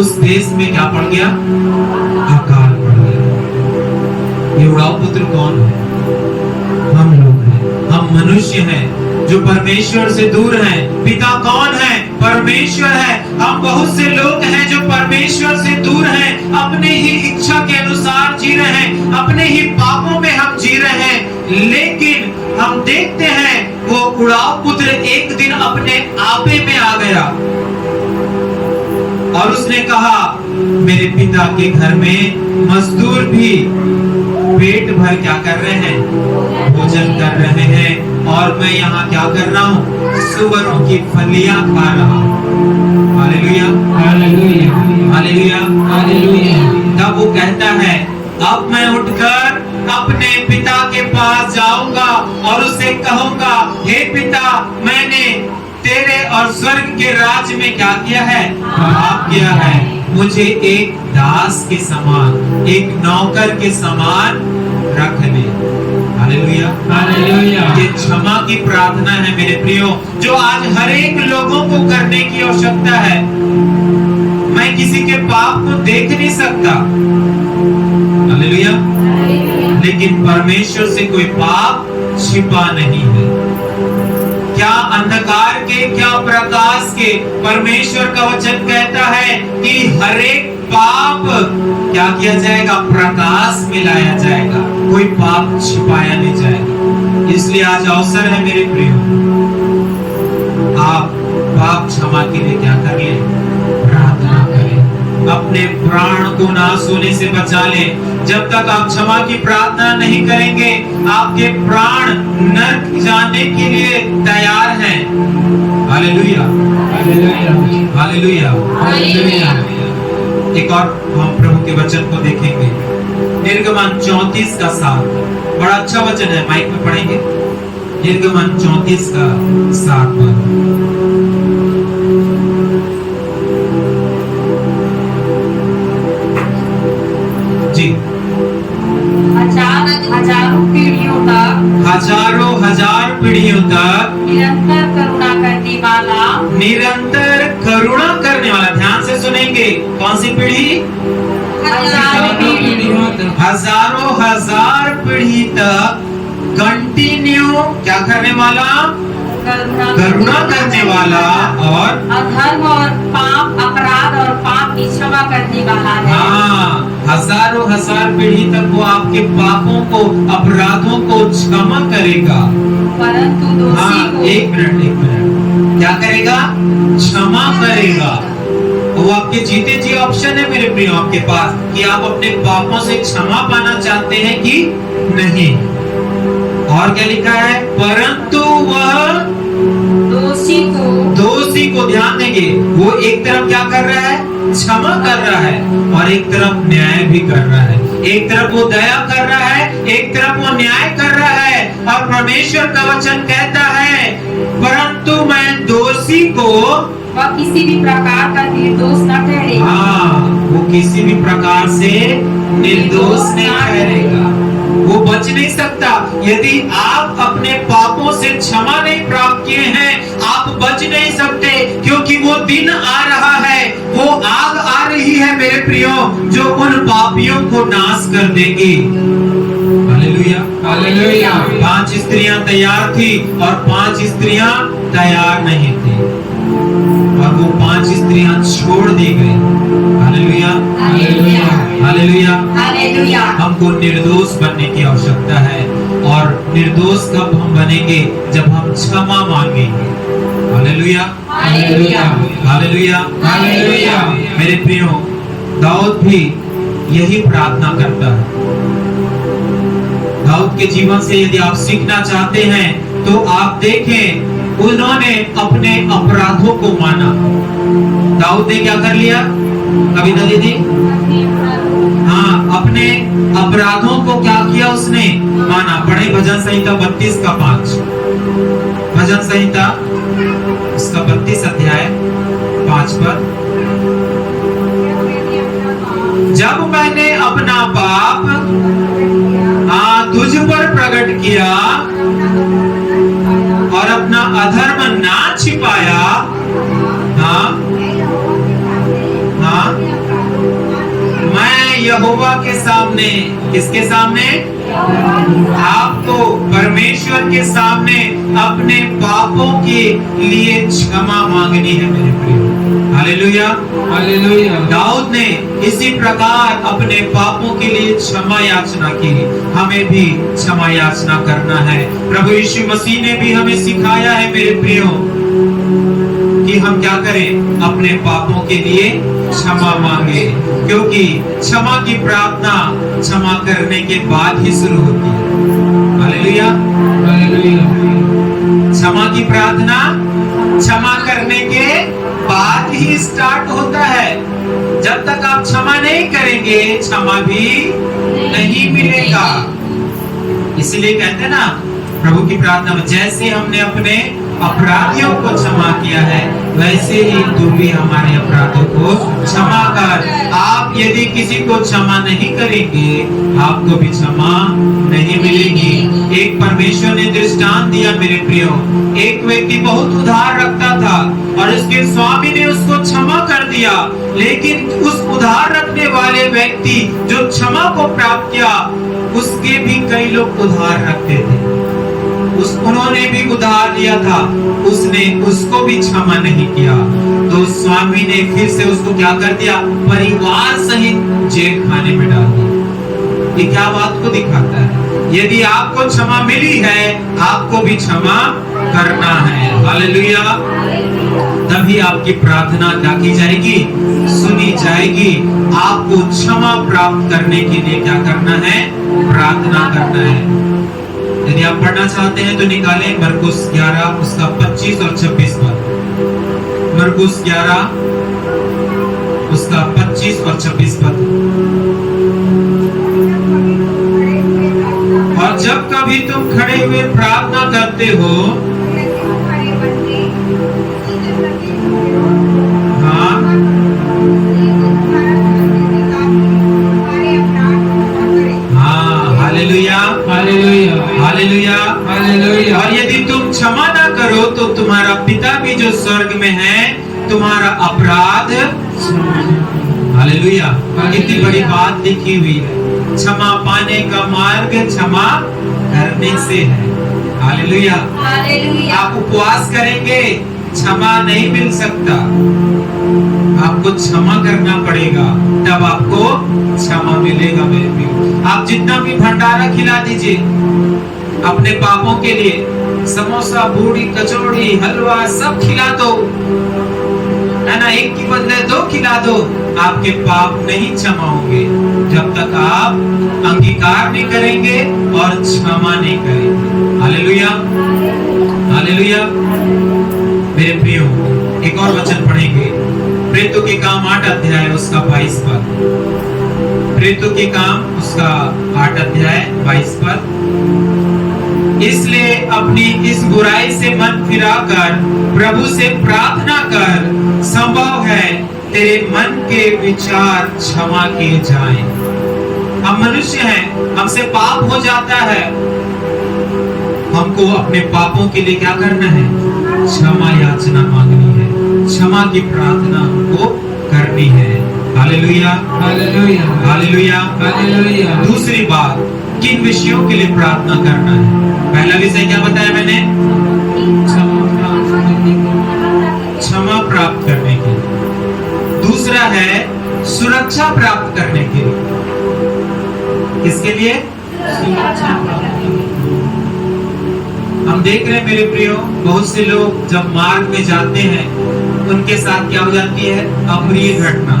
उस देश में क्या पड़ गया? अकाल पड़ गया। ये उड़ाऊ पुत्र कौन है? हम लोग हैं। हम मनुष्य हैं जो परमेश्वर से दूर हैं। पिता कौन है? परमेश्वर है। हम बहुत से लोग हैं जो परमेश्वर से दूर हैं, अपने ही इच्छा के अनुसार जी रहे हैं, अपने ही पापों में हम जी रहे हैं। लेकिन हम देखते हैं वो उड़ाऊ पुत्र एक दिन अपने आपे में आ गया और उसने कहा, मेरे पिता के घर में मजदूर भी पेट भर क्या कर रहे हैं? भोजन कर रहे हैं और मैं यहाँ क्या कर रहा हूँ? सुअरों की फलियां खा रहा हूँ। हालेलुया। हालेलुया। हालेलुया। हालेलुया। तब वो कहता है, अब मैं उठकर अपने पिता के पास जाऊंगा और उसे कहूंगा, हे पिता, मैंने तेरे और स्वर्ग के राज्य में क्या किया है? पाप किया है। मुझे एक दास के समान, एक नौकर के समान रख ले। हालेलुया। हालेलुया। ये क्षमा की प्रार्थना है मेरे प्रियो, जो आज हर एक लोगों को करने की आवश्यकता है। मैं किसी के पाप को देख नहीं सकता, हालेलुया, लेकिन परमेश्वर से कोई पाप छिपा नहीं है। क्या अंधकार के, क्या प्रकाश के, परमेश्वर का वचन कहता है कि हर एक पाप क्या किया जाएगा? प्रकाश में लाया जाएगा, कोई पाप छिपाया नहीं जाएगा। इसलिए आज अवसर है मेरे प्रियो, आप पाप क्षमा के लिए क्या करें? प्रार्थना करें। अपने प्राण को नाश होने से बचा लें। जब तक आप क्षमा की प्रार्थना नहीं करेंगे, आपके प्राण नरक जाने के लिए तैयार हैं। हालेलुया। हालेलुया। हालेलुया। हालेलुया। एक और हम प्रभु के वचन को देखेंगे, निर्गमन 34 का 7। बड़ा अच्छा वचन है, माइक में पढ़ेंगे। निर्गमन 34 का 7 पर। जी। हजारों पीढ़ियों तक हजारों हजार पीढ़ियों तक निरंतर करुणा करने वाला, निरंतर करुणा करने वाला। ध्यान से सुनेंगे, कौन सी पीढ़ी? हजारों पीढ़ियों तक हजारों हजार पीढ़ी तक कंटिन्यू क्या करने वाला? करुणा करने वाला और अधर्म और पाप, अपराध और पाप की क्षमा करने वाला है। हाँ, हजारों हजार पीढ़ी तक वो आपके पापों को, अपराधों को क्षमा करेगा। परंतु दोषी हाँ, को एक मिनट, क्या करेगा? क्षमा करेगा। वो आपके जीते जी ऑप्शन है मेरे प्रियो आपके पास, कि आप अपने पापों से क्षमा पाना चाहते हैं कि नहीं। और क्या लिखा है? परंतु वह दोषी को ध्यान देंगे, वो एक तरफ क्या कर रहा है? क्षमा कर रहा है, और एक तरफ न्याय भी कर रहा है। एक तरफ वो दया कर रहा है, एक तरफ वो न्याय कर रहा है। और परमेश्वर का वचन कहता है, परंतु मैं दोषी को वह किसी भी प्रकार का निर्दोष न ठहरे। हाँ, वो किसी भी प्रकार से निर्दोष नहीं ठहरेगा। वो बच नहीं सकता। यदि आप अपने पापों से क्षमा नहीं प्राप्त किए हैं, आप बच नहीं सकते, क्योंकि वो दिन आ रहा है, वो आग आ रही है मेरे प्रियो, जो उन पापियों को नाश कर देगी। हालेलुया। हालेलुया। 5 स्त्रियां तैयार थी और 5 स्त्रियां तैयार नहीं थी, और वो 5 स्त्रियां छोड़ दी गई। हालेलुया। हालेलुया। हालेलुया। हालेलुया। हमको निर्दोष बनने की आवश्यकता है, और निर्दोष कब हम बनेंगे? जब हम क्षमा मांगेंगे। हालेलुया। हालेलुया। हालेलुया। हालेलुया। मेरे प्रियो, दाऊद भी यही प्रार्थना करता है। दाऊद के जीवन से यदि आप सीखना चाहते हैं तो आप देखें, उन्होंने अपने अपराधों को माना। दाऊद ने क्या कर लिया? कविता दीदी, हाँ, अपने अपराधों को क्या किया? उसने माना। पढ़े भजन संहिता 32 का 5। भजन संहिता उसका 32 अध्याय 5 पर। जब मैंने अपना पाप तुझ पर प्रकट किया और अपना अधर्म ना छिपाया, हाँ हाँ, मैं यहोवा के सामने, किसके सामने? आपको परमेश्वर के सामने अपने पापों के लिए क्षमा मांगनी है मेरे प्रियो। हालेलुया। हालेलुया। दाऊद ने इसी प्रकार अपने पापों के लिए क्षमा याचना की। हमें भी क्षमा याचना करना है। प्रभु यीशु मसीह ने भी हमें सिखाया है मेरे प्रियो कि हम क्या करें? अपने पापों के लिए क्षमा मांगे, क्योंकि क्षमा की प्रार्थना क्षमा करने के बाद ही शुरू होती है। हालेलुया। हालेलुया। क्षमा की प्रार्थना क्षमा करने के बाद ही स्टार्ट होता है। जब तक आप क्षमा नहीं करेंगे, क्षमा भी नहीं मिलेगा। इसलिए कहते हैं ना प्रभु की प्रार्थना में, जैसे हमने अपने अपराधियों को क्षमा किया है, वैसे ही तू भी हमारे अपराधों को क्षमा कर। आप यदि किसी को क्षमा नहीं करेंगे, आपको भी क्षमा नहीं मिलेगी। एक परमेश्वर ने दृष्टांत दिया मेरे प्रियो। एक व्यक्ति बहुत उधार रखता था और उसके स्वामी ने उसको क्षमा कर दिया, लेकिन उस उधार रखने वाले व्यक्ति जो क्षमा को प्राप्त किया, उसके भी कई लोग उधार रखते थे। उन्होंने भी उधार लिया था, उसने उसको भी क्षमा नहीं किया, तो स्वामी ने फिर से उसको क्या कर दिया? परिवार सहित जेल खाने में डाल दिया। ये क्या बात को दिखाता है? यदि आपको क्षमा मिली है, आपको भी क्षमा करना है। हालेलुया। तभी आपकी प्रार्थना क्या की जाएगी? सुनी जाएगी। आपको क्षमा प्राप्त करने के लिए क्या करना है? प्रार्थना करना है। यदि आप पढ़ना चाहते हैं तो निकालें मरकुस 11 उसका 25 और 26 पर। मरकुस 11 उसका 25 और 26 पद। और जब कभी तुम खड़े हुए प्रार्थना करते हो, हाँ, हाँ, हालेलुया, हालेलुया हालेलुया, हालेलुया। और यदि तुम क्षमा ना करो तो तुम्हारा पिता भी जो स्वर्ग में है तुम्हारा अपराध, हालेलुया, कितनी बड़ी बात लिखी हुई है। क्षमा पाने का मार्ग क्षमा करने से है। हालेलुया। आप उपवास करेंगे, क्षमा नहीं मिल सकता, आपको क्षमा करना पड़ेगा, तब आपको क्षमा मिलेगा। मेरे प्रिय, आप जितना भी भंडारा खिला दीजिए अपने पापों के लिए, समोसा, पूरी, कचौड़ी, हलवा सब खिला दो, है ना, एक की बदले 2 खिला दो, आपके पाप नहीं क्षमा होंगे जब तक आप अंगीकार नहीं करेंगे और क्षमा नहीं करेंगे। Hallelujah, hallelujah. मेरे प्रियो, एक और वचन पढ़ेंगे, प्रेरितों के काम 8 अध्याय उसका 22 पद। प्रेरितों के काम उसका 8 अध्याय 22 पद। इसलिए अपनी इस बुराई से मन फिराकर प्रभु से प्रार्थना कर, संभव है तेरे मन के विचार क्षमा किए जाएं। हम मनुष्य हैं, हमसे पाप हो जाता है, हमको अपने पापों के लिए क्या करना है? क्षमा याचना मांगनी है, क्षमा की प्रार्थना हमको करनी है। Hallelujah, hallelujah hallelujah, hallelujah. दूसरी बात, किन विषयों के लिए प्रार्थना करना है? पहला विषय क्या बताया मैंने? क्षमा प्राप्त करने के लिए। दूसरा है सुरक्षा प्राप्त करने के लिए। किसके लिए? हम देख रहे हैं मेरे प्रियो, बहुत से लोग जब मार्ग में जाते हैं उनके साथ क्या हो जाती है? अप्रिय घटना।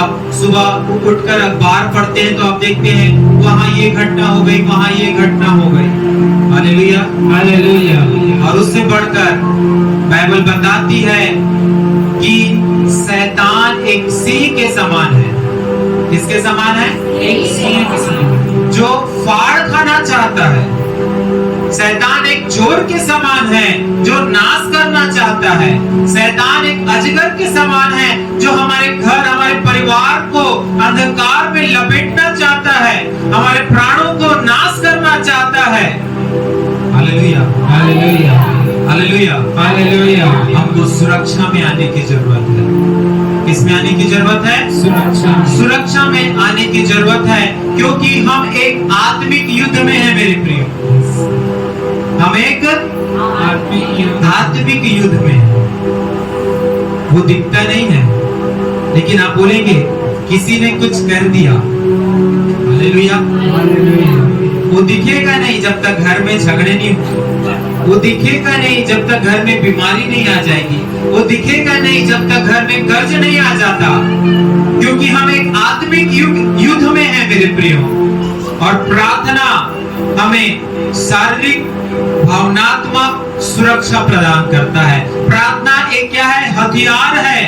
आप सुबह उठकर अखबार पढ़ते हैं तो आप देखते हैं वहां ये घटना हो गई, वहां ये घटना हो गई। Hallelujah, hallelujah. और उससे बढ़कर बाइबल बताती है कि शैतान एक सिंह के समान है। किसके समान है? एक सिंह के समान, जो फाड़ खाना चाहता है। शैतान एक चोर के समान है जो नाश करना चाहता है। शैतान एक अजगर के समान है जो हमारे घर, हमारे परिवार को अंधकार में लपेटना चाहता है, हमारे प्राणों को नाश करना चाहता है। Hallelujah, hallelujah hallelujah, hallelujah. हमको सुरक्षा में आने की जरूरत है। किसमें आने की जरूरत है? सुरक्षा, सुरक्षा में आने की जरूरत है, क्योंकि हम एक आत्मिक युद्ध में हैं मेरे प्रिय। हम एक आत्मिक युद्ध में हैं। वो दिखता नहीं है, लेकिन आप बोलेंगे किसी ने कुछ कर दिया। Hallelujah, hallelujah. वो दिखेगा नहीं जब तक घर में झगड़े नहीं होंगे, वो दिखेगा नहीं जब तक घर में बीमारी नहीं आ जाएगी, वो दिखेगा नहीं जब तक घर में कर्ज नहीं आ जाता, क्योंकि हम एक आत्मिक युद्ध में हैं मेरे प्रियो। और प्रार्थना हमें शारीरिक, भावनात्मक सुरक्षा प्रदान करता है। प्रार्थना एक क्या है? हथियार है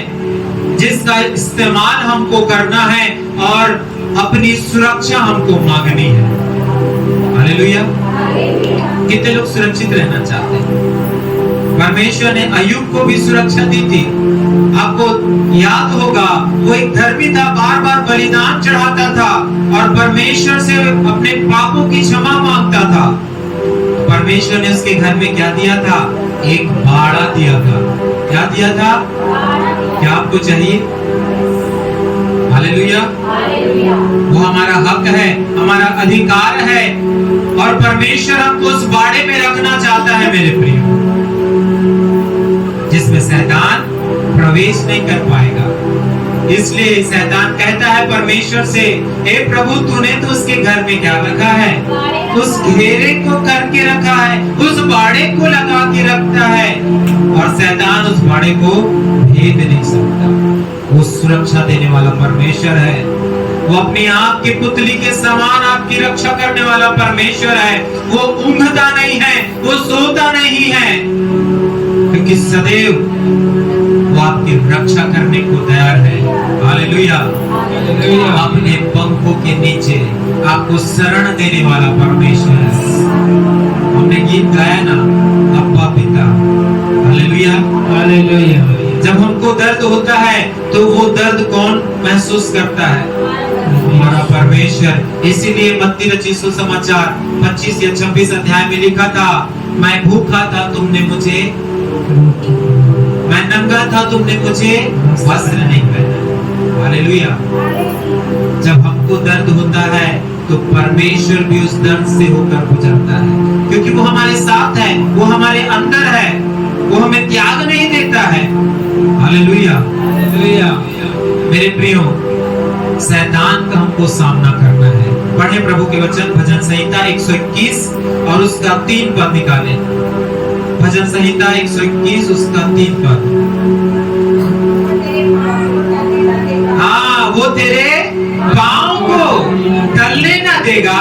जिसका इस्तेमाल हमको करना है और अपनी सुरक्षा हमको मांगनी है। हालेलुया। कितने लोग सुरक्षित रहना चाहते हैं? परमेश्वर ने अय्यूब को भी सुरक्षा दी थी। आपको याद होगा, वो एक धर्मी था, बार बार बलिदान चढ़ाता था और परमेश्वर से अपने पापों की क्षमा मांगता था। परमेश्वर ने उसके घर में क्या दिया था? एक बाड़ा दिया था। क्या दिया था? क्या आपको चाहिए? हालेलुया। वो हमारा हक है, हमारा अधिकार है, और परमेश्वर हमको उस बाड़े में रखना चाहता है मेरे प्रिय, जिसमें शैतान प्रवेश नहीं कर पाएगा। इसलिए शैतान कहता है परमेश्वर से, हे प्रभु, तूने तो उसके घर में क्या रखा है? उस घेरे को करके रखा है, उस बाड़े को लगा के रखता है, और शैतान उस बाड़े को भेद नहीं सकता। वो सुरक्षा देने वाला परमेश्वर है। वो अपनी आंख की पुतली के समान आपकी रक्षा करने वाला परमेश्वर है। वो ऊँघता नहीं है, वो सोता नहीं है, क्योंकि सदैव वो आपकी रक्षा करने को तैयार है। हालेलुया। हालेलुया। अपने पंखों के नीचे आपको शरण देने वाला परमेश्वर है। हमने गीत गाया ना, अब्बा पिता। हालेलुया। हालेलुया। जब हमको दर्द होता है तो वो दर्द कौन महसूस करता है? हमारा परमेश्वर। इसीलिए मत्ती रचित सुसमाचार 25 या 26 अध्याय में लिखा था, मैं भूखा था तुमने मुझे, मैं नंगा था तुमने मुझे वस्त्र नहीं पहना। हालेलुया। जब हमको दर्द होता है तो परमेश्वर भी उस दर्द से होकर गुजरता है, क्योंकि वो हमारे साथ है, वो हमारे अंदर है, वो हमें त्याग नहीं देता है। हालेलुया। हालेलुया। मेरे प्रियो, शैतान का हमको सामना करना है। पढ़े प्रभु के वचन, भजन संहिता 121 और उसका 3 पद निकाले। भजन संहिता 121 उसका 3 पद। हाँ, वो तेरे पाँव को टलने ना देगा,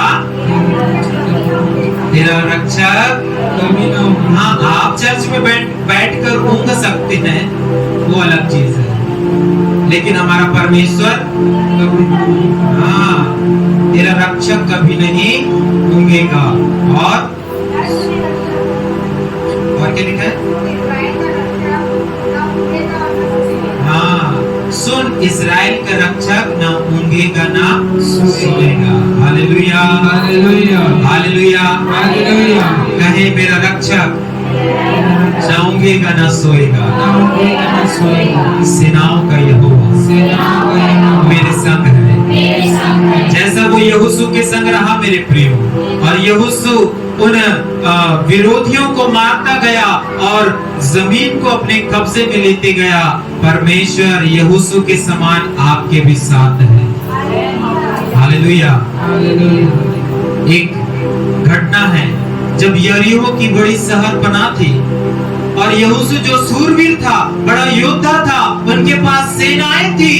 तेरा रक्षक कभी ना हो। हाँ, आप चर्च में बैठ कर ऊँघ सकते हैं, वो अलग चीज है, लेकिन हमारा परमेश्वर हाँ, तेरा रक्षक कभी नहीं ऊँघेगा। और क्या लिखा है? हाँ, सुन, इस्राएल का रक्षक ना ऊँघेगा ना सोएगा। हालेलुया। हालेलुया। हालेलुया। हालेलुया। कहे मेरा रक्षक ना ऊँघेगा ना सोएगा, ना ऊँघेगा ना सोएगा। सेनाओं का यहोवा सेनाओं का यहोवा मेरे संग है। मेरे संग है। जैसा वो यहोशू के संग रहा मेरे प्रियो, और यहोशू उन विरोधियों को मारता गया और जमीन को अपने कब्जे में लेते गया, परमेश्वर यहोशू के समान आपके भी साथ है। हालेलुया। हालेलुया। एक घटना है, जब यरीहो की बड़ी शहर बना थी और यहोशू जो सूरवीर था, बड़ा योद्धा था, उनके पास सेनाएं थी,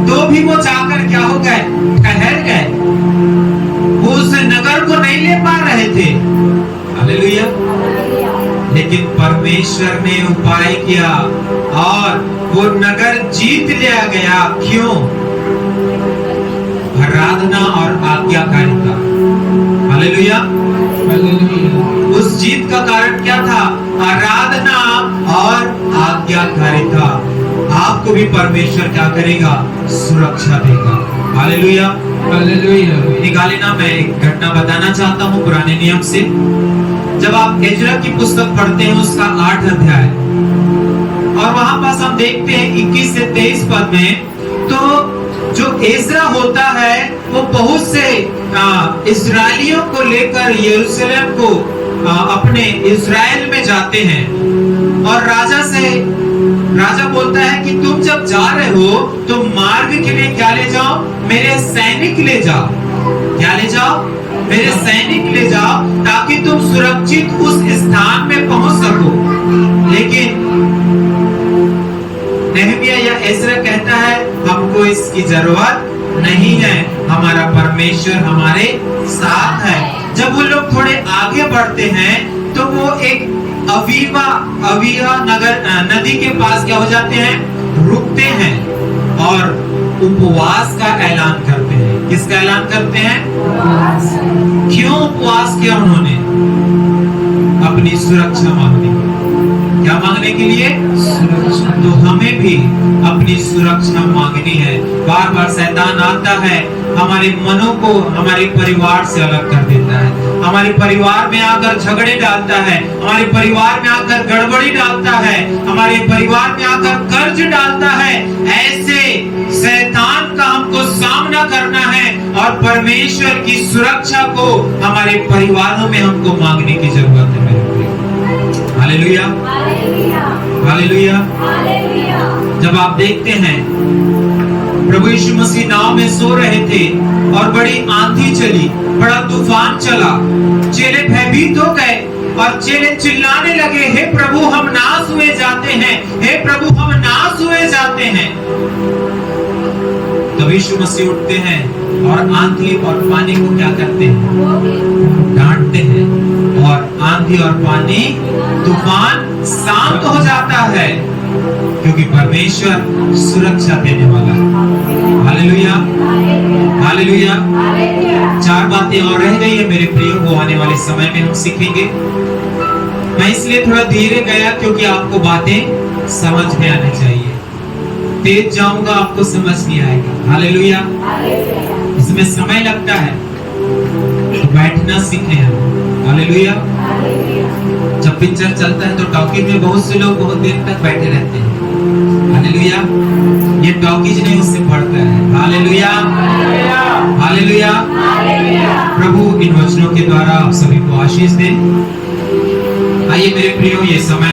तो भी वो जाकर क्या हो गए? ठहर गए। वो उस नगर को नहीं ले पा रहे थे। हालेलुया। लेकिन परमेश्वर ने उपाय किया और वो नगर जीत लिया गया। क्यों? आराधना और आज्ञाकारिता। हालेलुया। हालेलुया। उस जीत का कारण क्या था? आराधना और आज्ञाकारिता। आपको भी परमेश्वर क्या करेगा? सुरक्षा देगा। हालेलुया। हालेलुया। निकाले ना, मैं एक घटना बताना चाहता हूँ पुराने नियम से। जब आप एजरा की पुस्तक पढ़ते हैं उसका 8 अध्याय, और वहां पास हम देखते हैं 21 से 23 पद में, तो जो एजरा होता है वो बहुत से इस्राएलियों को लेकर यरूशलेम को अपने इस्राएल में जाते हैं, और राजा बोलता है कि तुम जब जा रहे हो तो मार्ग के लिए क्या ले जाओ? मेरे सैनिक ले जाओ। क्या ले जाओ? मेरे सैनिक ले जाओ, ताकि तुम सुरक्षित उस स्थान में पहुंच सको। लेकिन नेहमिया या एजरा कहता है हमको इसकी जरूरत नहीं है, हमारा परमेश्वर हमारे साथ है। जब वो लोग थोड़े आगे बढ़ते हैं तो वो एक अविया नदी के पास क्या हो जाते हैं? रुकते हैं और उपवास का ऐलान करते हैं। किसका ऐलान करते हैं? क्यों उपवास किया उन्होंने? अपनी सुरक्षा मांगने के लिए। क्या मांगने के लिए? सुरक्षा। तो हमें भी अपनी सुरक्षा मांगनी है। बार बार शैतान आता है, हमारे मनों को हमारे परिवार से अलग कर देता है, हमारे परिवार में आकर झगड़े डालता है, हमारे परिवार में आकर गड़बड़ी डालता है, हमारे परिवार में आकर कर्ज डालता है। ऐसे शैतान का हमको सामना करना है और परमेश्वर की सुरक्षा को हमारे परिवारों में हमको मांगने की जरूरत है। मेरे प्रिय, हालेलुया। हालेलुया। जब आप देखते हैं प्रभु यीशु मसीह नाव में सो रहे थे और बड़ी आंधी चली, बड़ा तूफान चला, चेले भयभीत हो गए और चेले चिल्लाने लगे, हे प्रभु हम नाश हुए जाते हैं, हे प्रभु हम नाश हुए जाते हैं। तब यीशु मसीह उठते हैं और आंधी और पानी को क्या करते हैं? डांटते हैं, और आंधी और पानी तूफान शांत हो जाता है, क्योंकि परमेश्वर सुरक्षा देने वाला है। Hallelujah, hallelujah. 4 बातें और रह गई है मेरे प्रियो, वो आने वाले समय में हम सीखेंगे। मैं इसलिए थोड़ा धीरे गया क्योंकि आपको बातें समझ में आनी चाहिए। तेज जाऊंगा आपको समझ नहीं आएगा। हालेलुया। इसमें समय लगता है, तो बैठना सीखे हम। हालेलुया। जब पिक्चर चलता है तो टॉकीज में बहुत से लोग बहुत देर तक बैठे रहते हैं। हालेलुया। ये टॉकीज नहीं, उससे बढ़कर है। Hallelujah, hallelujah. प्रभु इन वचनों के द्वारा आप सभी को आशीष दे। आइए मेरे प्रियो, ये समय